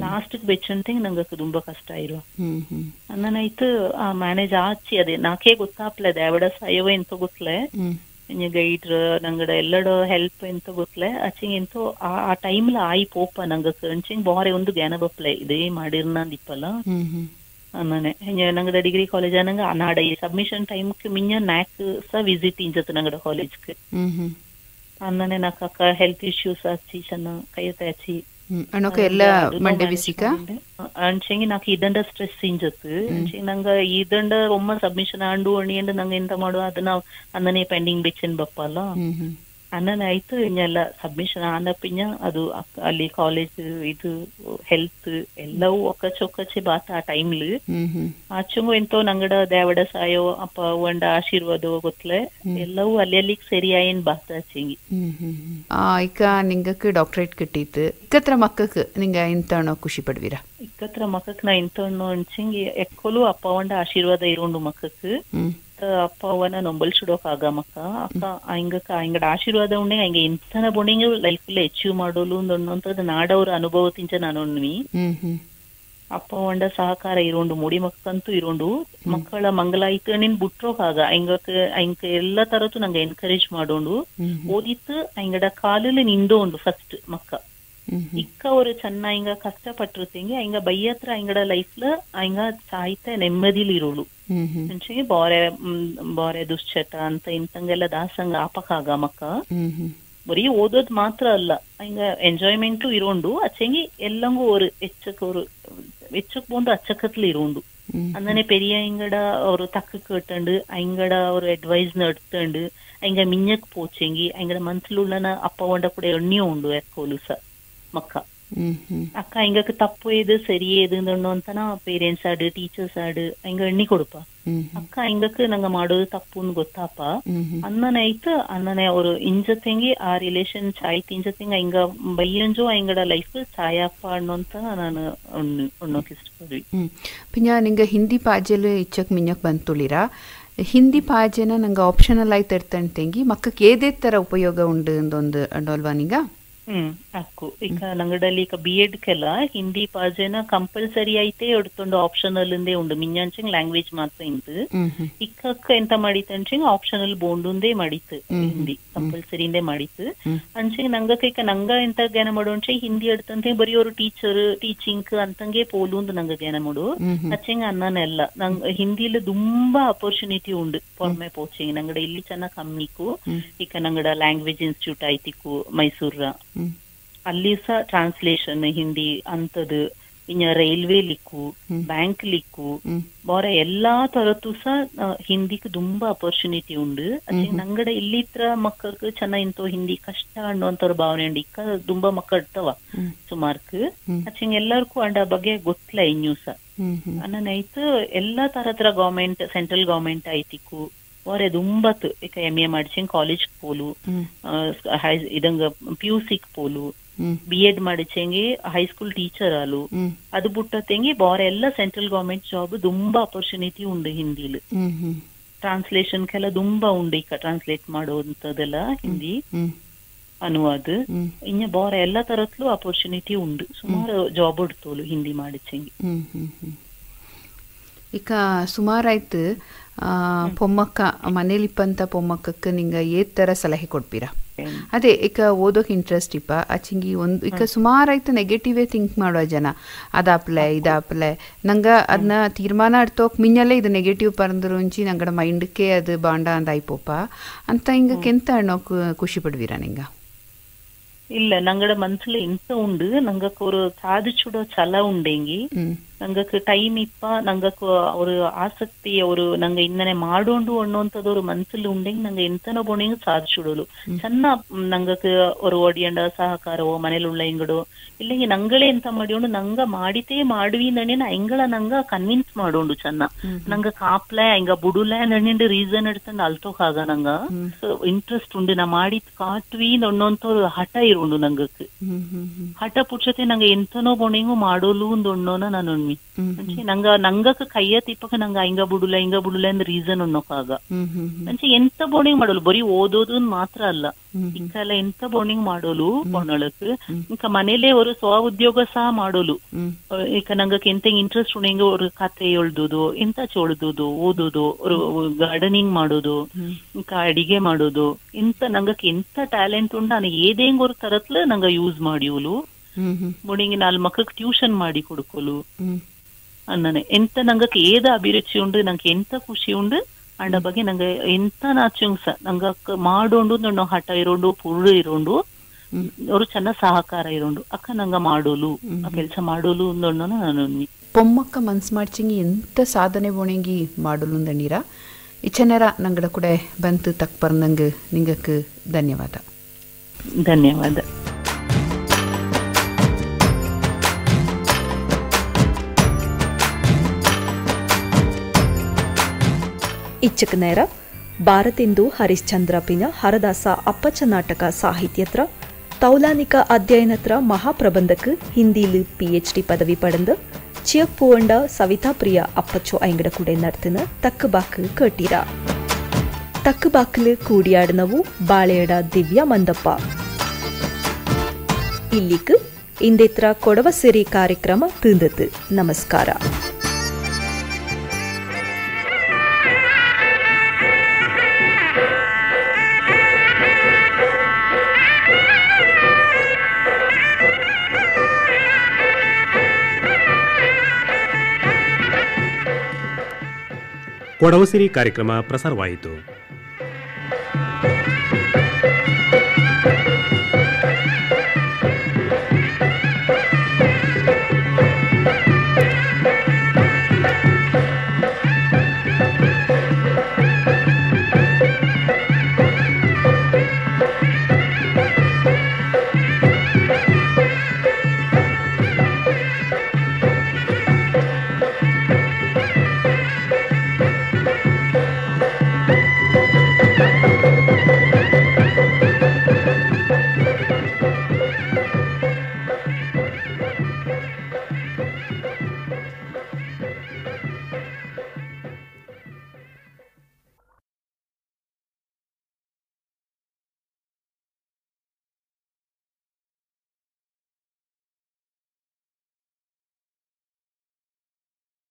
ಲಾಸ್ಟ್ ಬೆಚ್ಚಂತಂಗಿ ನಂಗೆ ತುಂಬಾ ಕಷ್ಟ ಇರುವ ಅನ್ನನಾಯ್ತು ಆ ಮ್ಯಾನೇಜ್ ಆಚಿ ಅದೇ ನಾಕೇ ಗೊತ್ತಾಪ್ಲೆ ದೇವಡ ಸಾಯವ ಎಂತ ಗೊತ್ತಲೆ ಗೈಡ್ರ ನಂಗಡ ಎಲ್ಲಡ ಹೆಲ್ಪ್ ಎಂತ ಗೊತ್ತಲೆ ಅಚ್ಚಿಂಗ್ ಎಂತೋ ಆ ಟೈಮ್ಲ ಆಯಿ ಪೋಪ ನಂಗೆ ಅಂಚಿಂಗ್ ಬಾರೆ ಒಂದು ಜ್ಞಾನ ಬಪ್ಲೆ ಇದೇ ಮಾಡಿರ್ನಂದಿಪ್ಪಲ್ಲ ಅನ್ನನೆ ನಂಗದ ಡಿಗ್ರಿ ಕಾಲೇಜ್ ನಂಗೆ ನಾಡ ಈ ಸಬ್ಮಿಷನ್ ಟೈಮ್ಗೆ ಮಿಂಜ ನ್ಯಾಕ್ ಸ ವಿಸಿಟ್ ಇಂಜತ್ ನಂಗಡ ಕಾಲೇಜ್ಗೆ ಅನ್ನನೆ ನಾಕ ಹೆಲ್ತ್ ಇಶ್ಯೂಸ್ ಹಚ್ಚಿ ಚೆನ್ನ ಕೈಯತ್ತೆ ಹಚ್ಚಿ ಎಲ್ಲ ಮಂಡೆ ಬಿಸಿಕ ಅಂಚೆಂಗಿ ನಾಕ್ ಇದಂಡ ಸ್ಟ್ರೆಸ್ ಇಂಜತ್ ಅಂಚೆಂಗಿ ನಂಗ ಇದಂಡ ಒಮ್ಮ ಸಬ್ಮಿಷನ್ ಆಂಡು ಅಣಿಯಂಡ ನಂಗೆ ಎಂತ ಮಾಡುವ ಅದನ್ನ ಅನ್ನನೆ ಪೆಂಡಿಂಗ್ ಬೆಚ್ಚನ್ ಬಪ್ಪಲ್ಲ ಅನ್ನನೆ ಆಯ್ತು ಇನ್ನೆಲ್ಲ ಸಬ್ಮಿಷನ್ ಆನಪಿಂಜ ಅದು ಅಲ್ಲಿ ಕಾಲೇಜ್ ಇದು ಹೆಲ್ತ್ ಎಲ್ಲವೂ ಒಕ್ಕಚ್ಚೆ ಬಾತ ಆ ಟೈಮ್ಲಿ ಆಚಂಗು ಎಂತೋ ನಂಗಡ ದೇವಡ ಸಾಯೋ ಅಪ್ಪ ಒಂಡ ಆಶೀರ್ವಾದ ಗೊತ್ತಲೆ ಎಲ್ಲವೂ ಅಲ್ಲಿ ಸರಿ ಆಯನ್ ಬಾತ ಆಚಂಗಿ ಈಗ ನಿಂಗಕ್ಕೆ ಡಾಕ್ಟರೇಟ್ ಕಿಟ್ಟಿತ್ತು ಇಕ್ಕತ್ರ ಮಕ್ಕಕ್ಕೆ ನಿಂಗ ಎಂತ ಖುಷಿ ಪಡ್ವೀರ ಇಕ್ಕತ್ರ ಮಕ್ಕಕ್ ನಾ ಎಂತ ಅಂಚಂಗಿ ಎಕ್ಕೋಲು ಅಪ್ಪ ಒಂಡ ಆಶೀರ್ವಾದ ಇರೋಂಡು ಮಕ್ಕಕ್ಕೆ ಅಪ್ಪ ಅವನ ನೊಂಬಲ್ ಸುಡೋಕ್ ಆಗ ಮಕ್ಕ ಅಕ್ಕ ಹಿಂಗಡ ಆಶೀರ್ವಾದ ಉಂಡೆ ಹಿಂಗೆ ಇಂತನ ಬೊಣಿಂಗ ಲೈಫ್ ಅಚೀವ್ ಮಾಡೋಲು ಅನ್ನೋಂಥದ್ದು ನಾಡವ್ರ ಅನುಭವ ತಿಂಚ ನಾನು ಅಪ್ಪ ಒಂಡ ಸಹಕಾರ ಇರೋಂಡು ಮುಡಿ ಮಕ್ಕಂತೂ ಇರೋಂಡು ಮಕ್ಕಳ ಮಂಗಲ ಆಯ್ತು ನಿನ್ ಬಿಟ್ರೋಕಾಗ ಹಿಂಗ ಎಲ್ಲ ತರತ್ತು ನಂಗೆ ಎನ್ಕರೇಜ್ ಮಾಡೋಂಡು ಓದಿತ್ತು ಹಿಂಗಡ ಕಾಲಲ್ಲಿ ನಿಂದೋಂಡು ಫಸ್ಟ್ ಮಕ್ಕ ಇಕ್ಕ ಅವರು ಚೆನ್ನ ಹಿಂಗ ಕಷ್ಟಪಟ್ಟಿರ್ತಿಂಗಿ ಹಿಂಗ ಬೈಯತ್ರ ಹಿಂಗಡ ಲೈಫ್ಲ ಹಿಂಗ ಸಾಹಿತ್ಯ ನೆಮ್ಮದಿಲಿ ಇರೋಳು ಅಂಚೆಗೆ ಬಾರೆ ದುಶ್ಚಟ ಅಂತ ಇಂತಂಗೆಲ್ಲ ದಾಸಂಗ ಆಪಕಾಗ ಮಕ್ಕ ಬರೀ ಓದೋದ್ ಮಾತ್ರ ಅಲ್ಲ ಹಿಂಗ ಎಂಜಾಯ್ಮೆಂಟು ಇರೋಂಡು ಅಚ್ಚಂಗಿ ಎಲ್ಲಂಗೂ ஒரு எச்சக்கு போந்து அச்சக்கத்துல இரோண்டு அந்தனே பெரிய இங்கட ஒரு தக்கு கேட்டண்டு ஐங்கட ஒரு அட்வைஸ் எடுத்துண்டு ஐங்க மிஞ்சக்கு போச்செங்கி ஐங்கட மனசுல உள்ளன அப்பா வண்ட கூட எண்ணியும் உண்டு ಎಕ್ಕೋಲುಸ ಮಕ್ಕ ಅಕ್ಕ ಹಿಂಗಕ್ಕೆ ತಪ್ಪು ಇದು ಸರಿ ಏದು ಅಂತನ ಪೇರೆಂಟ್ಸ್ ಆಡು ಟೀಚರ್ಸ್ ಆಡು ಹಿಂಗ ಎಣ್ಣಿ ಕೊಡುಪ ಅಕ್ಕ ಹಿಂಗಕ್ಕೆ ನಂಗ ಮಾಡೋದು ತಪ್ಪು ಗೊತ್ತಾಪ ಅನ್ನನೆ ಅವರು ಇಂಜತೆಂಗಿ ಆ ರಿಲೇಷನ್ ಚಾಯ್ತಿ ಇಂಜತೆಂಗ ಹಿಂಗ ಬೈಯಂಜೋ ಹಿಂಗಡ ಲೈಫ್ ಚಾಯಪ್ಪ ಅನ್ನೋಂತ ನಾನು ಅನ್ನೋಕೆ ಇಷ್ಟಪಡ್ವಿ ಪಿನ್ಯ ನಿಂಗ ಹಿಂದಿ ಪಾಜೆಲ್ ಇಚ್ಚಕ್ ಮಿഞ്ഞಕ್ ಬಂತುಳಿರಾ ಹಿಂದಿ ಪಾಜೆನ ನಂಗೆ ಆಪ್ಷನಲ್ ಆಯ್ತು ಇರ್ತಂತೆಂಗಿ ಮಕ್ಕಕ್ಕೆ ಏದೇ ತರ ಉಪಯೋಗ ಉಂಡು ಅಂದೊಂದು ಅಂಡೋಲ್ವಾ ನಿಂಗ ಅಕ್ಕು ಈಗ ನಂಗಡಲ್ಲಿ ಈಗ B.Ed ಕೆಲ ಹಿಂದಿ ಪಾಜೆನ ಕಂಪಲ್ಸರಿ ಐತೆ ಎಡ್ತೊಂಡು ಆಪ್ಷನಲ್ ಇಂದೇ ಉಂಡು ಮಿಂಜಾಂಚಿಂಗ್ ಲ್ಯಾಂಗ್ವೇಜ್ ಮಾತ್ರ ಇಂತು ಇಕ್ಕಕ್ಕ ಎಂತ ಮಾಡಿತಂಚಿಂಗ್ ಆಪ್ಷನಲ್ ಬೋಂಡುಂದೇ ಮಾಡಿತ್ತು ಹಿಂದಿ ಕಂಪಲ್ಸರಿ ಇಂದೇ ಮಾಡಿತ್ತು ಅಂಚಿಂಗ್ ನಂಗಕ್ಕೆ ಈಗ ನಂಗ ಎಂತ ಜ್ಞಾನ ಮಾಡೋಂಚೆ ಹಿಂದಿ ಎಡ್ತಂತೆ ಬರೀ ಅವರು ಟೀಚಿಂಗ್ ಅಂತಂಗೆ ಪೋಲುಂದು ನಂಗ ಜ್ಞಾನ ಮಾಡು ಅಚ್ಚಂಗ ಅನ್ನನೆಲ್ಲ ನಂಗ್ ಹಿಂದಿಲಿ ತುಂಬಾ ಅಪರ್ಚುನಿಟಿ ಉಂಡು ಪೊರ್ಮೆ ಪೋಚಿಂಗ್ ನಂಗಡ ಇಲ್ಲಿ ಚೆನ್ನಾಗ್ ಕಮ್ಮಿಕು ಈಗ ನಂಗಡ ಲ್ಯಾಂಗ್ವೇಜ್ ಇನ್ಸ್ಟಿಟ್ಯೂಟ್ ಐತಿಕು ಮೈಸೂರ ಅಲ್ಲಿ ಸಹ ಟ್ರಾನ್ಸ್ಲೇಷನ್ ಹಿಂದಿ ಅಂತದ್ ಇನ್ನ ರೈಲ್ವೆ ಲಿಕ್ಕು ಬ್ಯಾಂಕ್ ಲಿಕ್ಕು ಬಾರ ಎಲ್ಲಾ ತರದ್ದು ಸಹ ಹಿಂದಿಕ್ ತುಂಬಾ ಅಪರ್ಚುನಿಟಿ ಉಂಡು ನಂಗಡ ಇಲ್ಲಿತ್ರ ಮಕ್ಕൾക്ക് ಚೆನ್ನ ಇಂತೋ ಹಿಂದಿ ಕಷ್ಟ ಅನ್ನುವಂತ ಭಾವನೆ ಉಂಡು ಇಕ್ಕ ತುಂಬಾ ಮಕ್ಕಳು ಇರ್ತವ ಸುಮಾರ್ಕ್ ಅಚ್ಚಂಗ್ ಎಲ್ಲಾರ್ಗೂ ಅಂಡ ಬಗ್ಗೆ ಗೊತ್ತಿಲ್ಲ ಇನ್ನೂ ಸಹ ಅನ್ನನೈತು ಎಲ್ಲಾ ತರತ್ರ ಗವರ್ಮೆಂಟ್ ಸೆಂಟ್ರಲ್ ಗವರ್ಮೆಂಟ್ ಐತಿಕು ಅವರೇ ದುಂಬತ್ ಈಗ MA ಮಾಡಿಸಿಂಗ್ ಕಾಲೇಜ್ ಪೋಲು ಇದಂಗ PUC ಪೋಲು B.Ed ಮಾಡಿಚೆಂಗಿ ಹೈಸ್ಕೂಲ್ ಟೀಚರ್ ಆಲು ಅದು ಬಿಟ್ಟತೆಂಗಿ ಬಾರೆ ಎಲ್ಲ ಸೆಂಟ್ರಲ್ ಗವರ್ಮೆಂಟ್ ಜಾಬ್ ತುಂಬಾ ಅಪರ್ಚುನಿಟಿ ಉಂಡು ಹಿಂದಿಲ್ ಟ್ರಾನ್ಸ್ಲೇಷನ್ ಕೆಲ ತುಂಬಾ ಉಂಡು ಈಗ ಟ್ರಾನ್ಸ್ಲೇಟ್ ಮಾಡೋಂಥದ್ದೆಲ್ಲ ಹಿಂದಿ ಅನುವಾದ ಇನ್ನ ಬಾರೆ ಎಲ್ಲ ತರತ್ಲು ಅಪರ್ಚುನಿಟಿ ಉಂಡು ಸುಮಾರು ಜಾಬ್ ಉಡ್ತೋಲು ಹಿಂದಿ ಮಾಡಿಚೆಂಗಿ ಈಗ ಸುಮಾರಾಯ್ತು ಪೊಮ್ಮಕ್ಕ ಮನೇಲಿಪ್ಪಂತ ಪೊಮ್ಮಕ್ಕಕ್ಕೆ ನಿಂಗ ಏತ್ ತರ ಸಲಹೆ ಕೊಡ್ಪೀರಾ ಅದೇ ಈಗ ಓದೋಕ್ ಇಂಟ್ರೆಸ್ಟ್ ಇಪ್ಪ ಆಚಿಂಗಿ ಒಂದು ಈಗ ಸುಮಾರಾಯ್ತು ನೆಗೆಟಿವೇ ಥಿಂಕ್ ಮಾಡುವ ಜನ ಅದಾಪ್ಲೆ ಇದಾಪ್ಲೆ ನಂಗ ಅದನ್ನ ತೀರ್ಮಾನ ಇಡ್ತೋಕ್ ಮಿನ್ನಲ್ಲೇ ಇದು ನೆಗೆಟಿವ್ ಪರಂದ್ರು ಉಂಚಿ ನಂಗಡ ಮೈಂಡ್ಕೆ ಅದು ಬಾಂಡ ಅಂದ ಆಯ್ಪೋಪ ಅಂತ ಹಿಂಗ ಕೆಂತ ಅನ್ನೋಕ್ ಖುಷಿ ಪಡ್ವೀರಾ ನಿಂಗ இல்ல நங்கட மனசுல ಎಂತ ಉಂಡು ನಂಗಕ್ಕೆ ஒரு ಸಾಧಿಸುಡೋ ಛಲ ಉಂಡೆಂಗಿ ನಂಗಕ್ಕೆ ಟೈಮ್ ಇಪ್ಪ ನಂಗಕ್ಕೆ ஒரு ಆಸಕ್ತಿ ಅವರು ನಂಗ ಇನ್ನನೆ ಮಾಡೋಂಡು ಅನ್ನೋಂಥದ್ದು ஒரு ಮನಸ್ಸಲ್ಲಿ ಉಂಡೆಂಗಿ ನಂಗ ಎಂತನೋ ಬೋಣೆಂಗ್ ಸಾಧಿಸುಡೋಲು ಚೆನ್ನ ನಂಗಕ್ಕೆ ஒரு ಒಡಿಯಂಡ ಸಹಕಾರವೋ ಮನೇಲುಳ್ಳ ಇಂಗಡು ಇಲ್ಲಿಗೆ ನಂಗಳೇ ಎಂತ ಮಾಡಿಯೋಂಡು ನಂಗ ಮಾಡಿತೇ ಮಾಡುವಿ ನನೇನ ಎಂಗಳ ನಂಗ ಕನ್ವಿನ್ಸ್ ಮಾಡೋಂಡು ಚೆನ್ನ ನಂಗ ಕಾಪ್ಲೆ ಎಂಗ ಬುಡುಲೆ ನನ್ನಿಂದ ರೀಸನ್ ಎಡ್ತಂಡು ಅಲ್ತೋಕಾಗ ನಂಗ ಇಂಟ್ರೆಸ್ಟ್ ಉಂಡು ನಾ ಮಾಡಿದ್ ಕಾಟ್ವಿ ಅನ್ನೋಂಥ ಹಠ ಇರೋಂಡು ನಂಗಕ್ಕೆ ಹಠ ಪುಚ್ಚತೆ ನಂಗ ಎಂತನೋ ಬೋಣೆಂಗು ಮಾಡೋಲು ಒಂದೊಣ್ಣೋನ ನಾನು ನಂಗಕ್ಕೆ ಕೈಯ ತಿಪ್ಪಕ ನಂಗ ಹಿಂಗ ಬುಡುಲ ಅಂದ್ ರೀಸನ್ ಅನ್ನೋಕಾಗ ಅಂಚೆ ಎಂತ ಬೋರ್ಡಿಂಗ್ ಮಾಡೋಲು ಬರೀ ಓದೋದು ಮಾತ್ರ ಅಲ್ಲ ಇಂಕಲ್ಲ ಎಂತ ಬೋರ್ಡಿಂಗ್ ಮಾಡೋಲು ಬೋಣಳಕ್ ಇಂಕ ಮನೇಲೆ ಅವರು ಸ್ವ ಉದ್ಯೋಗ ಸಹ ಮಾಡೋಲು ಈಗ ನಂಗಕ್ಕೆ ಎಂತ ಇಂಟ್ರೆಸ್ಟ್ ಉಂಡೆಂಗ ஒரு ಕತೆ ಎಳ್ದೋದು ಎಂತ ಚೋಳ್ದೋದು ಓದೋದು ஒரு ಗಾರ್ಡನಿಂಗ್ ಮಾಡೋದು ಇಂಕ ಅಡಿಗೆ ಮಾಡೋದು ಎಂತ ನಂಗಕ್ಕೆ ಎಂತ ಟ್ಯಾಲೆಂಟ್ ಉಂಡ ನಾನು ಏದೇಂಗ್ ஒரு ತರತ್ಲ ನಂಗ ಯೂಸ್ ಮಾಡಿಯೋಲು ಮುಡಿಂಗಿ 4 ಮಕ್ಕಳಿಗೆ ಟ್ಯೂಷನ್ ಮಾಡಿ ಕೊಡ್ಕೋಲು ಅನ್ನನೆ ಎಂತ ನಂಗಕ್ಕೆ ಏದ ಅಭಿರುಚಿ ಉಂಡು ನಂಗೆ ಎಂತ ಖುಷಿ ಉಂಡು ಅಂಡ ಬಗ್ಗೆ ನಂಗೆ ಎಂತ ನಾಚುಂಗ್ಸ ನಂಗ ಮಾಡೋಂಡು ನನ್ನ ಹಠ ಇರೋಂಡು ಪುರುಡು ಇರೋಂಡು ಅವರು ಚೆನ್ನ ಸಹಕಾರ ಇರೋಂಡು ಅಕ್ಕ ನಂಗ ಮಾಡೋಲು ಆ ಕೆಲಸ ಮಾಡೋಲು ಅಂದೊಂಡು ನಾನು ಪೊಮ್ಮಕ್ಕ ಮನ್ಸ್ ಮಾಡ್ಚಿಂಗಿ ಎಂತ ಸಾಧನೆ ಬೋಣೆಂಗಿ ಮಾಡೋಲು ಅಂದಣ್ಣೀರ ಇಚ್ಚನೆರ ನಂಗಡ ಕೂಡ ಬಂತು ತಕ್ ಬರ್ನಂಗ ನಿಂಗಕ್ಕೆ ಧನ್ಯವಾದ ಧನ್ಯವಾದ ಇಚ್ಚಕ ನೇರ ಭಾರತೆಂದು ಹರಿಶ್ಚಂದ್ರ ಪಿನ ಹರದಾಸ ಅಪ್ಪಚ್ಚ ನಾಟಕ ಸಾಹಿತ್ಯತ್ರ ತೌಲಾನಿಕ ಅಧ್ಯಯನತ್ರ ಮಹಾಪ್ರಬಂಧಕ್ಕೆ ಹಿಂದಿಲು PhD ಪದವಿ ಪಡೆದು ಚಿಯಕ್ ಪೂವಂಡ ಸವಿತಾ ಪ್ರಿಯ ಅಪ್ಪಚ್ಚೋ ಐಂಗಡ ಕೂಡ ನಡ್ತಿನ ತಕ್ಕ ಬಾಕು ಕೇಟೀರ ತಕ್ಕ ಬಾಕಲು ಕೂಡಿಯಾಡನವು ಬಾಳೆಯಡ ದಿವ್ಯ ಮಂದಪ್ಪ ಇಲ್ಲಿಕ್ ಇಂದೇತ್ರ ಕೊಡವ ಸಿರಿ ಕಾರ್ಯಕ್ರಮ ತಿಂದತು ನಮಸ್ಕಾರ. ಕೊಡವ ಸಿರಿ ಕಾರ್ಯಕ್ರಮ ಪ್ರಸಾರವಾಯಿತು.